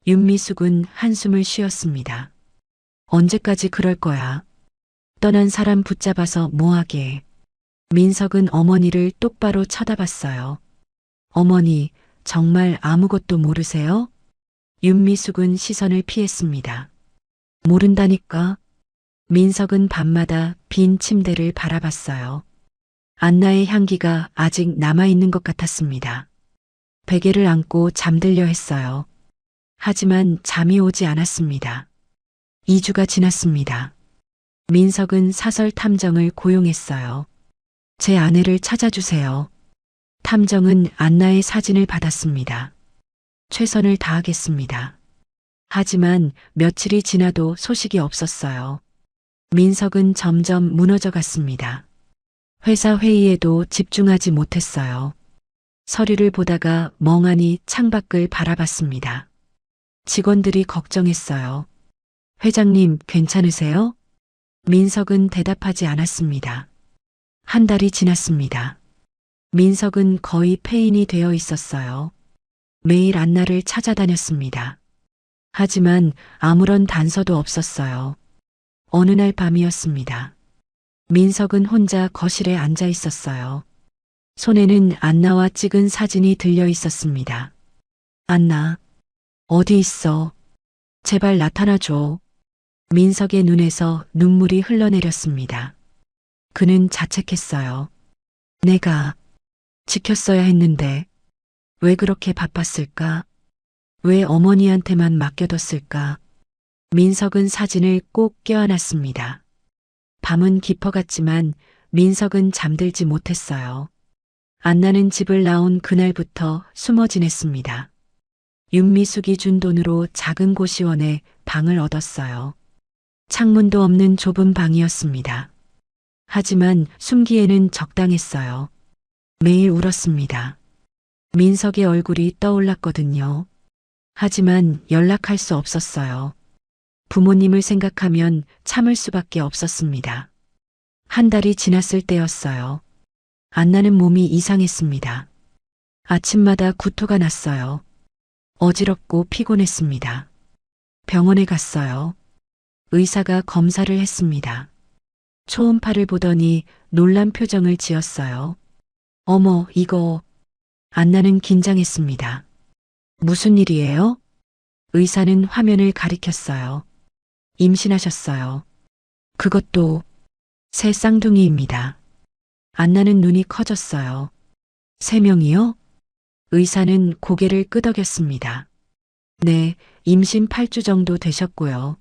[SPEAKER 2] 윤미숙은 한숨을 쉬었습니다. 언제까지 그럴 거야? 떠난 사람 붙잡아서 뭐하게. 민석은 어머니를 똑바로 쳐다봤어요. 어머니, 정말 아무것도 모르세요? 윤미숙은 시선을 피했습니다. 모른다니까. 민석은 밤마다 빈 침대를 바라봤어요. 안나의 향기가 아직 남아있는 것 같았습니다. 베개를 안고 잠들려 했어요. 하지만 잠이 오지 않았습니다. 2주가 지났습니다. 민석은 사설 탐정을 고용했어요. 제 아내를 찾아주세요. 탐정은 안나의 사진을 받았습니다. 최선을 다하겠습니다. 하지만 며칠이 지나도 소식이 없었어요. 민석은 점점 무너져 갔습니다. 회사 회의에도 집중하지 못했어요. 서류를 보다가 멍하니 창밖을 바라봤습니다. 직원들이 걱정했어요. 회장님, 괜찮으세요? 민석은 대답하지 않았습니다. 한 달이 지났습니다. 민석은 거의 폐인이 되어 있었어요. 매일 안나를 찾아다녔습니다. 하지만 아무런 단서도 없었어요. 어느 날 밤이었습니다. 민석은 혼자 거실에 앉아 있었어요. 손에는 안나와 찍은 사진이 들려 있었습니다. 안나, 어디 있어? 제발 나타나줘. 민석의 눈에서 눈물이 흘러내렸습니다. 그는 자책했어요. 내가 지켰어야 했는데 왜 그렇게 바빴을까? 왜 어머니한테만 맡겨뒀을까? 민석은 사진을 꼭 껴안았습니다. 밤은 깊어갔지만 민석은 잠들지 못했어요. 안나는 집을 나온 그날부터 숨어 지냈습니다. 윤미숙이 준 돈으로 작은 고시원에 방을 얻었어요. 창문도 없는 좁은 방이었습니다. 하지만 숨기에는 적당했어요. 매일 울었습니다. 민석의 얼굴이 떠올랐거든요. 하지만 연락할 수 없었어요. 부모님을 생각하면 참을 수밖에 없었습니다. 한 달이 지났을 때였어요. 안나는 몸이 이상했습니다. 아침마다 구토가 났어요. 어지럽고 피곤했습니다. 병원에 갔어요. 의사가 검사를 했습니다. 초음파를 보더니 놀란 표정을 지었어요. 어머, 이거. 안나는 긴장했습니다. 무슨 일이에요? 의사는 화면을 가리켰어요. 임신하셨어요. 그것도 새 쌍둥이입니다. 안나는 눈이 커졌어요. 3명이요? 의사는 고개를 끄덕였습니다. 네, 임신 8주 정도 되셨고요.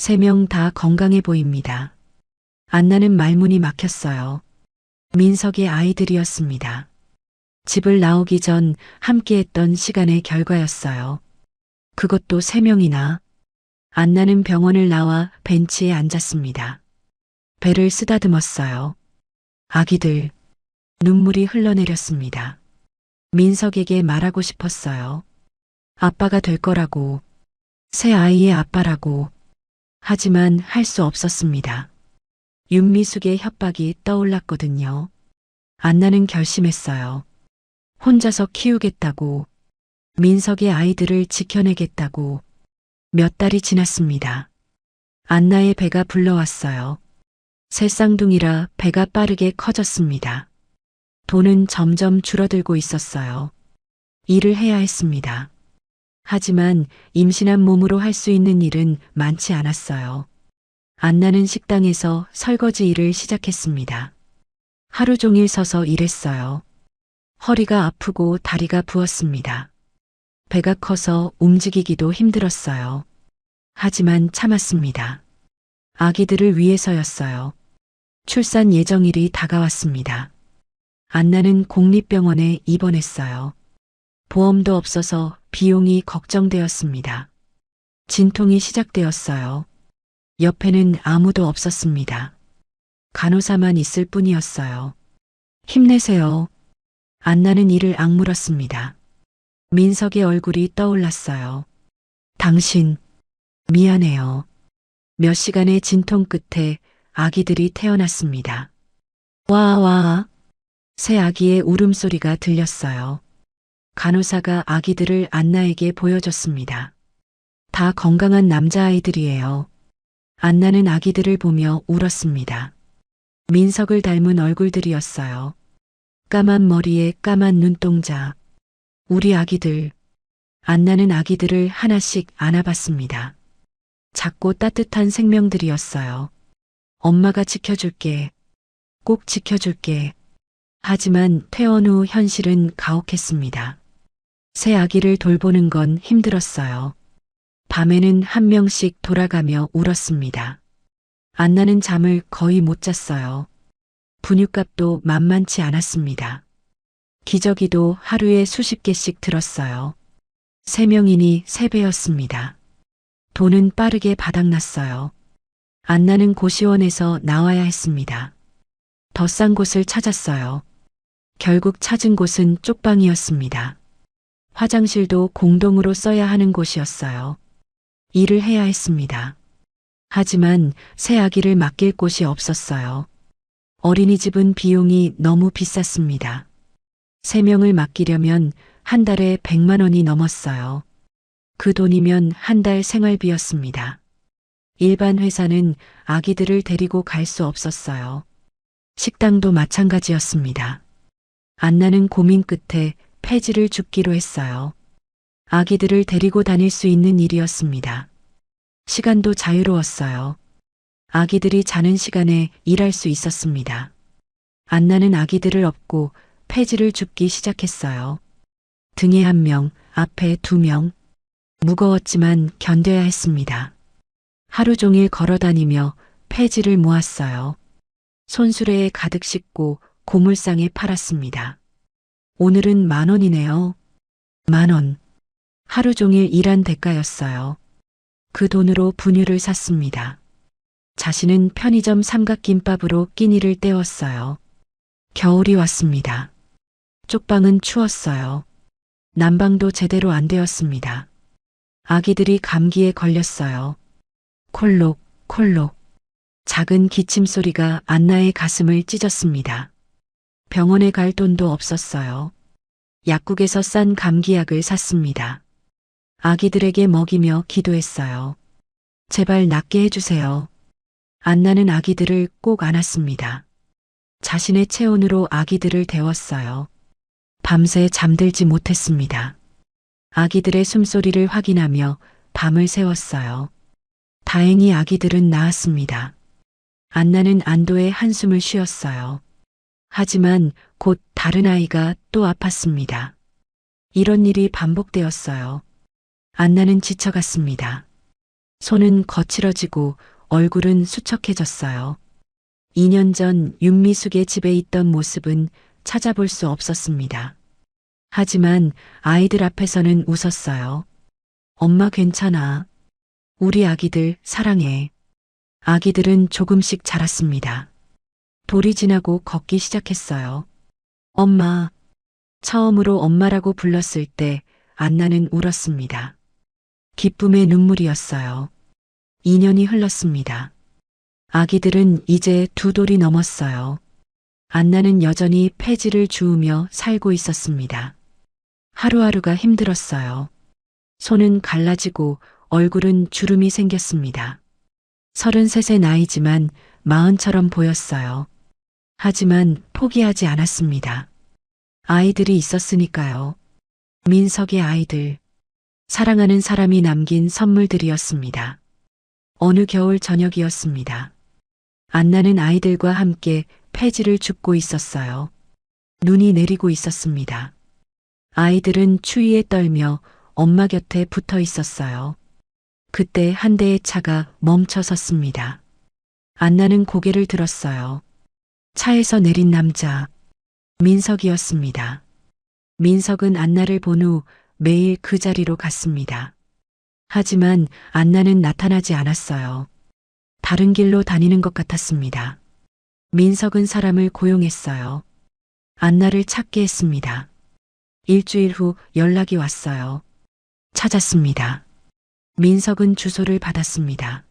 [SPEAKER 2] 3명 다 건강해 보입니다. 안나는 말문이 막혔어요. 민석의 아이들이었습니다. 집을 나오기 전 함께했던 시간의 결과였어요. 그것도 3명이나. 안나는 병원을 나와 벤치에 앉았습니다. 배를 쓰다듬었어요. 아기들. 눈물이 흘러내렸습니다. 민석에게 말하고 싶었어요. 아빠가 될 거라고. 새 아이의 아빠라고. 하지만 할 수 없었습니다. 윤미숙의 협박이 떠올랐거든요. 안나는 결심했어요. 혼자서 키우겠다고. 민석의 아이들을 지켜내겠다고. 몇 달이 지났습니다. 안나의 배가 불러왔어요. 새 쌍둥이라 배가 빠르게 커졌습니다. 돈은 점점 줄어들고 있었어요. 일을 해야 했습니다. 하지만 임신한 몸으로 할 수 있는 일은 많지 않았어요. 안나는 식당에서 설거지 일을 시작했습니다. 하루 종일 서서 일했어요. 허리가 아프고 다리가 부었습니다. 배가 커서 움직이기도 힘들었어요. 하지만 참았습니다. 아기들을 위해서였어요. 출산 예정일이 다가왔습니다. 안나는 공립병원에 입원했어요. 보험도 없어서 비용이 걱정되었습니다. 진통이 시작되었어요. 옆에는 아무도 없었습니다. 간호사만 있을 뿐이었어요. 힘내세요. 안나는 이를 악물었습니다. 민석의 얼굴이 떠올랐어요. 당신, 미안해요. 몇 시간의 진통 끝에 아기들이 태어났습니다. 와와. 새 아기의 울음소리가 들렸어요. 간호사가 아기들을 안나에게 보여줬습니다. 다 건강한 남자아이들이에요. 안나는 아기들을 보며 울었습니다. 민석을 닮은 얼굴들이었어요. 까만 머리에 까만 눈동자. 우리 아기들. 안나는 아기들을 하나씩 안아봤습니다. 작고 따뜻한 생명들이었어요. 엄마가 지켜줄게. 꼭 지켜줄게. 하지만 퇴원 후 현실은 가혹했습니다. 새 아기를 돌보는 건 힘들었어요. 밤에는 한 명씩 돌아가며 울었습니다. 안나는 잠을 거의 못 잤어요. 분유값도 만만치 않았습니다. 기저귀도 하루에 수십 개씩 들었어요. 3명이니 3배였습니다. 돈은 빠르게 바닥났어요. 안나는 고시원에서 나와야 했습니다. 더 싼 곳을 찾았어요. 결국 찾은 곳은 쪽방이었습니다. 화장실도 공동으로 써야 하는 곳이었어요. 일을 해야 했습니다. 하지만 새 아기를 맡길 곳이 없었어요. 어린이집은 비용이 너무 비쌌습니다. 3명을 맡기려면 한 달에 100만 원이 넘었어요. 그 돈이면 한 달 생활비였습니다. 일반 회사는 아기들을 데리고 갈 수 없었어요. 식당도 마찬가지였습니다. 안나는 고민 끝에 폐지를 줍기로 했어요. 아기들을 데리고 다닐 수 있는 일이었습니다. 시간도 자유로웠어요. 아기들이 자는 시간에 일할 수 있었습니다. 안나는 아기들을 업고 폐지를 줍기 시작했어요. 등에 1명, 앞에 2명. 무거웠지만 견뎌야 했습니다. 하루 종일 걸어다니며 폐지를 모았어요. 손수레에 가득 싣고 고물상에 팔았습니다. 오늘은 10,000원이네요. 10,000원. 하루 종일 일한 대가였어요. 그 돈으로 분유를 샀습니다. 자신은 편의점 삼각김밥으로 끼니를 때웠어요. 겨울이 왔습니다. 쪽방은 추웠어요. 난방도 제대로 안 되었습니다. 아기들이 감기에 걸렸어요. 콜록, 콜록. 작은 기침 소리가 안나의 가슴을 찢었습니다. 병원에 갈 돈도 없었어요. 약국에서 싼 감기약을 샀습니다. 아기들에게 먹이며 기도했어요. 제발 낫게 해주세요. 안나는 아기들을 꼭 안았습니다. 자신의 체온으로 아기들을 데웠어요. 밤새 잠들지 못했습니다. 아기들의 숨소리를 확인하며 밤을 새웠어요. 다행히 아기들은 나았습니다. 안나는 안도의 한숨을 쉬었어요. 하지만 곧 다른 아이가 또 아팠습니다. 이런 일이 반복되었어요. 안나는 지쳐갔습니다. 손은 거칠어지고 얼굴은 수척해졌어요. 2년 전 윤미숙의 집에 있던 모습은 찾아볼 수 없었습니다. 하지만 아이들 앞에서는 웃었어요. 엄마 괜찮아. 우리 아기들 사랑해. 아기들은 조금씩 자랐습니다. 돌이 지나고 걷기 시작했어요. 엄마. 처음으로 엄마라고 불렀을 때 안나는 울었습니다. 기쁨의 눈물이었어요. 2년이 흘렀습니다. 아기들은 이제 2돌이 넘었어요. 안나는 여전히 폐지를 주우며 살고 있었습니다. 하루하루가 힘들었어요. 손은 갈라지고 얼굴은 주름이 생겼습니다. 33의 나이지만 40처럼 보였어요. 하지만 포기하지 않았습니다. 아이들이 있었으니까요. 민석의 아이들. 사랑하는 사람이 남긴 선물들이었습니다. 어느 겨울 저녁이었습니다. 안나는 아이들과 함께 폐지를 줍고 있었어요. 눈이 내리고 있었습니다. 아이들은 추위에 떨며 엄마 곁에 붙어 있었어요. 그때 한 대의 차가 멈춰 섰습니다. 안나는 고개를 들었어요. 차에서 내린 남자, 민석이었습니다. 민석은 안나를 본 후 매일 그 자리로 갔습니다. 하지만 안나는 나타나지 않았어요. 다른 길로 다니는 것 같았습니다. 민석은 사람을 고용했어요. 안나를 찾게 했습니다. 일주일 후 연락이 왔어요. 찾았습니다. 민석은 주소를 받았습니다.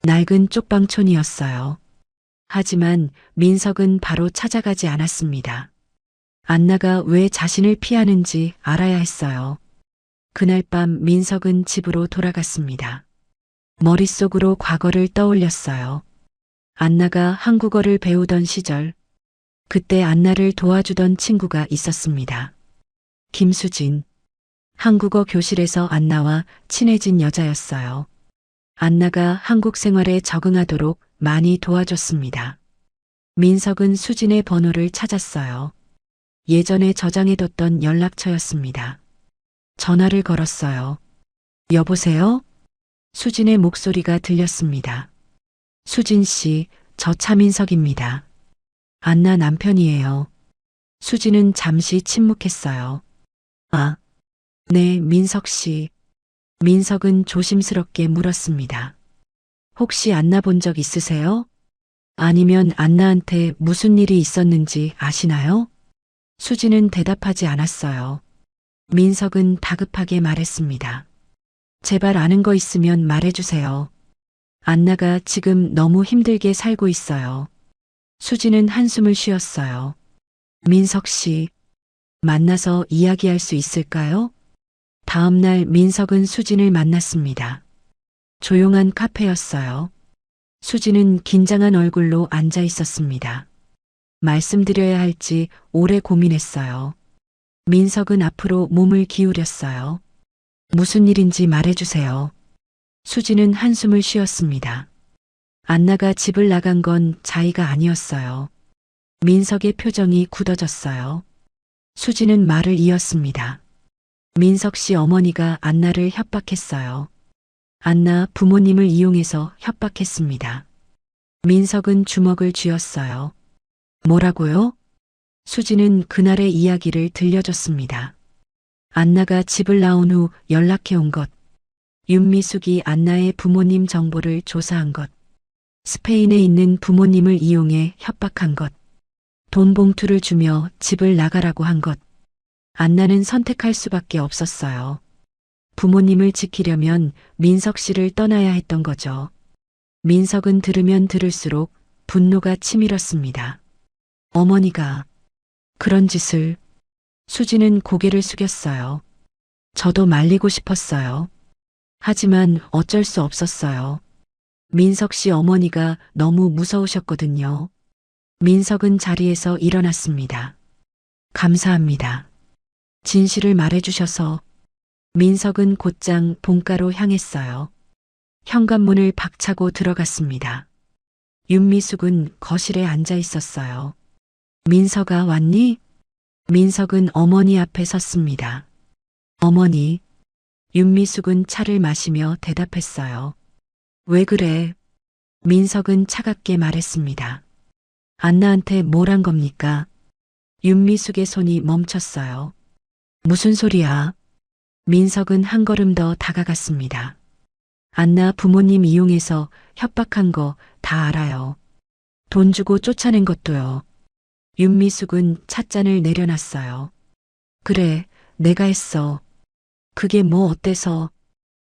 [SPEAKER 2] 낡은 쪽방촌이었어요. 하지만 민석은 바로 찾아가지 않았습니다. 안나가 왜 자신을 피하는지 알아야 했어요. 그날 밤 민석은 집으로 돌아갔습니다. 머릿속으로 과거를 떠올렸어요. 안나가 한국어를 배우던 시절, 그때 안나를 도와주던 친구가 있었습니다. 김수진. 한국어 교실에서 안나와 친해진 여자였어요. 안나가 한국 생활에 적응하도록 많이 도와줬습니다. 민석은 수진의 번호를 찾았어요. 예전에 저장해뒀던 연락처였습니다. 전화를 걸었어요. 여보세요? 수진의 목소리가 들렸습니다. 수진 씨, 저 차민석입니다. 안나 남편이에요. 수진은 잠시 침묵했어요. 아, 네, 민석 씨. 민석은 조심스럽게 물었습니다. 혹시 안나 본 적 있으세요? 아니면 안나한테 무슨 일이 있었는지 아시나요? 수진은 대답하지 않았어요. 민석은 다급하게 말했습니다. 제발 아는 거 있으면 말해주세요. 안나가 지금 너무 힘들게 살고 있어요. 수진은 한숨을 쉬었어요. 민석 씨, 만나서 이야기할 수 있을까요? 다음 날 민석은 수진을 만났습니다. 조용한 카페였어요. 수진은 긴장한 얼굴로 앉아 있었습니다. 말씀드려야 할지 오래 고민했어요. 민석은 앞으로 몸을 기울였어요. 무슨 일인지 말해주세요. 수진은 한숨을 쉬었습니다. 안나가 집을 나간 건 자의가 아니었어요. 민석의 표정이 굳어졌어요. 수진은 말을 이었습니다. 민석 씨 어머니가 안나를 협박했어요. 안나 부모님을 이용해서 협박했습니다. 민석은 주먹을 쥐었어요. 뭐라고요? 수진은 그날의 이야기를 들려줬습니다. 안나가 집을 나온 후 연락해 온 것, 윤미숙이 안나의 부모님 정보를 조사한 것, 스페인에 있는 부모님을 이용해 협박한 것, 돈 봉투를 주며 집을 나가라고 한 것. 안나는 선택할 수밖에 없었어요. 부모님을 지키려면 민석 씨를 떠나야 했던 거죠. 민석은 들으면 들을수록 분노가 치밀었습니다. 어머니가 그런 짓을. 수지는 고개를 숙였어요. 저도 말리고 싶었어요. 하지만 어쩔 수 없었어요. 민석 씨 어머니가 너무 무서우셨거든요. 민석은 자리에서 일어났습니다. 감사합니다. 진실을 말해주셔서. 민석은 곧장 본가로 향했어요. 현관문을 박차고 들어갔습니다. 윤미숙은 거실에 앉아 있었어요. 민석아 왔니? 민석은 어머니 앞에 섰습니다. 어머니. 윤미숙은 차를 마시며 대답했어요. 왜 그래? 민석은 차갑게 말했습니다. 안나한테 뭘 한 겁니까? 윤미숙의 손이 멈췄어요. 무슨 소리야? 민석은 한 걸음 더 다가갔습니다. 안나 부모님 이용해서 협박한 거 다 알아요. 돈 주고 쫓아낸 것도요. 윤미숙은 찻잔을 내려놨어요. 그래, 내가 했어. 그게 뭐 어때서?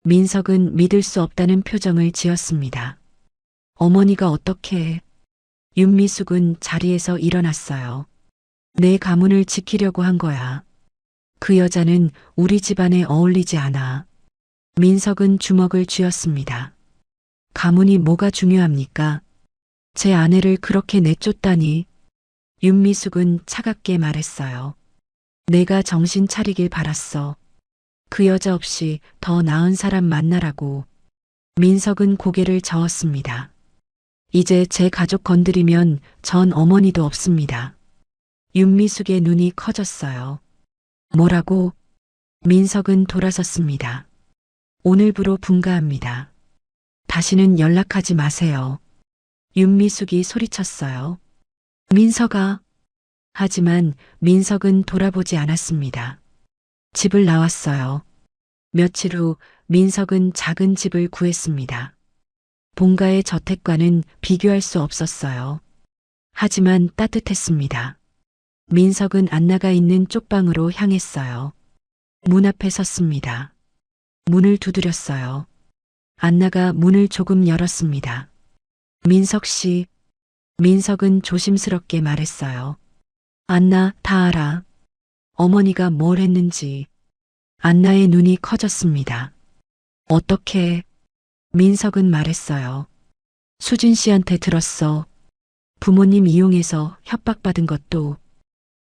[SPEAKER 2] 민석은 믿을 수 없다는 표정을 지었습니다. 어머니가 어떻게? 윤미숙은 자리에서 일어났어요. 내 가문을 지키려고 한 거야. 그 여자는 우리 집안에 어울리지 않아. 민석은 주먹을 쥐었습니다. 가문이 뭐가 중요합니까? 제 아내를 그렇게 내쫓다니. 윤미숙은 차갑게 말했어요. 내가 정신 차리길 바랐어. 그 여자 없이 더 나은 사람 만나라고. 민석은 고개를 저었습니다. 이제 제 가족 건드리면 전 어머니도 없습니다. 윤미숙의 눈이 커졌어요. 뭐라고? 민석은 돌아섰습니다. 오늘부로 분가합니다. 다시는 연락하지 마세요. 윤미숙이 소리쳤어요. 민석아. 하지만 민석은 돌아보지 않았습니다. 집을 나왔어요. 며칠 후 민석은 작은 집을 구했습니다. 본가의 저택과는 비교할 수 없었어요. 하지만 따뜻했습니다. 민석은 안나가 있는 쪽방으로 향했어요. 문 앞에 섰습니다. 문을 두드렸어요. 안나가 문을 조금 열었습니다. 민석 씨. 민석은 조심스럽게 말했어요. 안나, 다 알아. 어머니가 뭘 했는지. 안나의 눈이 커졌습니다. 어떻게? 민석은 말했어요. 수진 씨한테 들었어. 부모님 이용해서 협박받은 것도.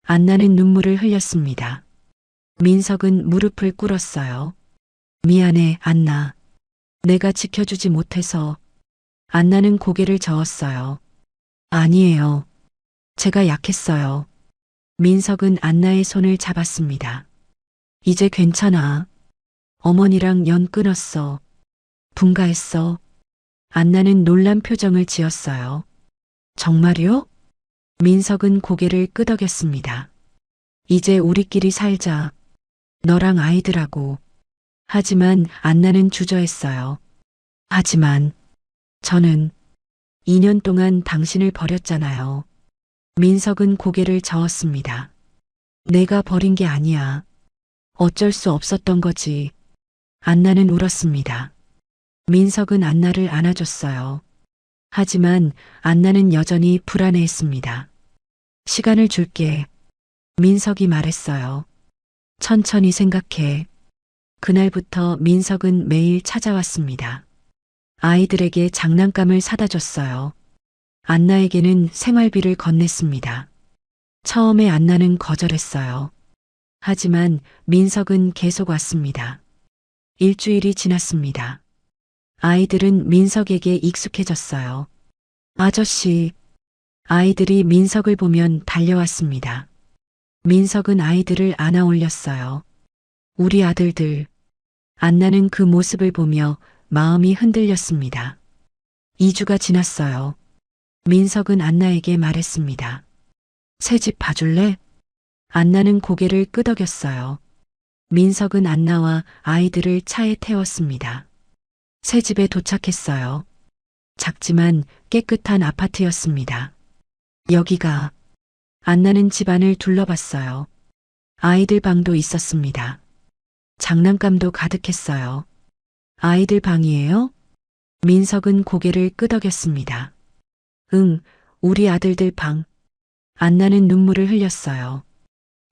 [SPEAKER 2] 안나는 눈물을 흘렸습니다. 민석은 무릎을 꿇었어요. 미안해, 안나. 내가 지켜주지 못해서. 안나는 고개를 저었어요. 아니에요. 제가 약했어요. 민석은 안나의 손을 잡았습니다. 이제 괜찮아. 어머니랑 연 끊었어. 분가했어. 안나는 놀란 표정을 지었어요. 정말요? 민석은 고개를 끄덕였습니다. 이제 우리끼리 살자. 너랑 아이들하고. 하지만 안나는 주저했어요. 하지만 저는 2년 동안 당신을 버렸잖아요. 민석은 고개를 저었습니다. 내가 버린 게 아니야. 어쩔 수 없었던 거지. 안나는 울었습니다. 민석은 안나를 안아줬어요. 하지만 안나는 여전히 불안해했습니다. 시간을 줄게. 민석이 말했어요. 천천히 생각해. 그날부터 민석은 매일 찾아왔습니다. 아이들에게 장난감을 사다 줬어요. 안나에게는 생활비를 건넸습니다. 처음에 안나는 거절했어요. 하지만 민석은 계속 왔습니다. 일주일이 지났습니다. 아이들은 민석에게 익숙해졌어요. 아저씨. 아이들이 민석을 보면 달려왔습니다. 민석은 아이들을 안아 올렸어요. 우리 아들들. 안나는 그 모습을 보며 마음이 흔들렸습니다. 2주가 지났어요. 민석은 안나에게 말했습니다. 새집 봐줄래? 안나는 고개를 끄덕였어요. 민석은 안나와 아이들을 차에 태웠습니다. 새집에 도착했어요. 작지만 깨끗한 아파트였습니다. 여기가. 안나는 집안을 둘러봤어요. 아이들 방도 있었습니다. 장난감도 가득했어요. 아이들 방이에요? 민석은 고개를 끄덕였습니다. 응, 우리 아들들 방. 안나는 눈물을 흘렸어요.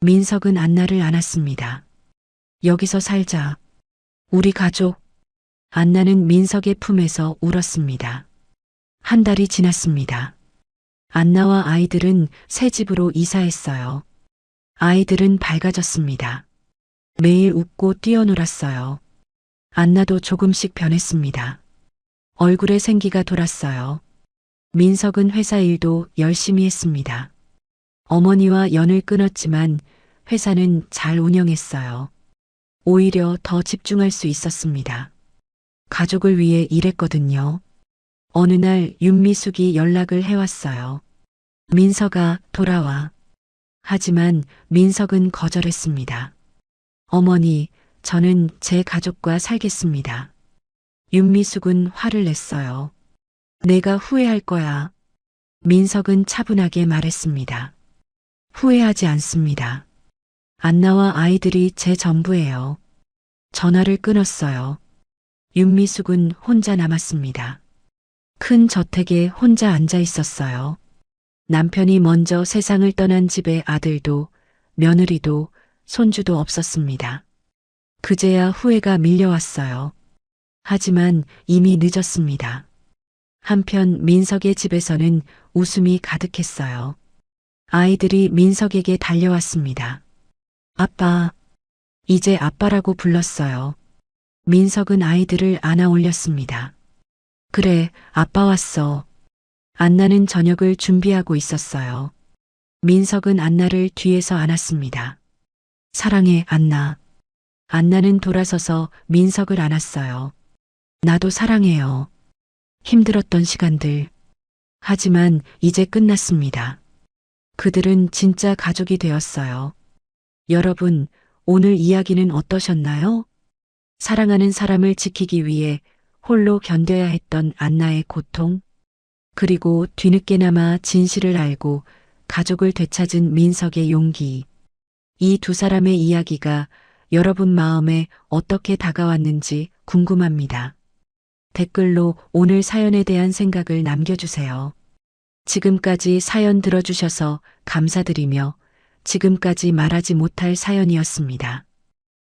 [SPEAKER 2] 민석은 안나를 안았습니다. 여기서 살자. 우리 가족. 안나는 민석의 품에서 울었습니다. 한 달이 지났습니다. 안나와 아이들은 새 집으로 이사했어요. 아이들은 밝아졌습니다. 매일 웃고 뛰어놀았어요. 안나도 조금씩 변했습니다. 얼굴에 생기가 돌았어요. 민석은 회사 일도 열심히 했습니다. 어머니와 연을 끊었지만 회사는 잘 운영했어요. 오히려 더 집중할 수 있었습니다. 가족을 위해 일했거든요. 어느 날 윤미숙이 연락을 해왔어요. 민서가 돌아와. 하지만 민석은 거절했습니다. 어머니, 저는 제 가족과 살겠습니다. 윤미숙은 화를 냈어요. 내가 후회할 거야. 민석은 차분하게 말했습니다. 후회하지 않습니다. 안나와 아이들이 제 전부예요. 전화를 끊었어요. 윤미숙은 혼자 남았습니다. 큰 저택에 혼자 앉아 있었어요. 남편이 먼저 세상을 떠난 집에 아들도 며느리도 손주도 없었습니다. 그제야 후회가 밀려왔어요. 하지만 이미 늦었습니다. 한편 민석의 집에서는 웃음이 가득했어요. 아이들이 민석에게 달려왔습니다. 아빠, 이제 아빠라고 불렀어요. 민석은 아이들을 안아 올렸습니다. 그래, 아빠 왔어. 안나는 저녁을 준비하고 있었어요. 민석은 안나를 뒤에서 안았습니다. 사랑해, 안나. 안나는 돌아서서 민석을 안았어요. 나도 사랑해요. 힘들었던 시간들. 하지만 이제 끝났습니다. 그들은 진짜 가족이 되었어요. 여러분, 오늘 이야기는 어떠셨나요? 사랑하는 사람을 지키기 위해 홀로 견뎌야 했던 안나의 고통, 그리고 뒤늦게나마 진실을 알고 가족을 되찾은 민석의 용기. 이 두 사람의 이야기가 여러분 마음에 어떻게 다가왔는지 궁금합니다. 댓글로 오늘 사연에 대한 생각을 남겨주세요. 지금까지 사연 들어주셔서 감사드리며 지금까지 말하지 못할 사연이었습니다.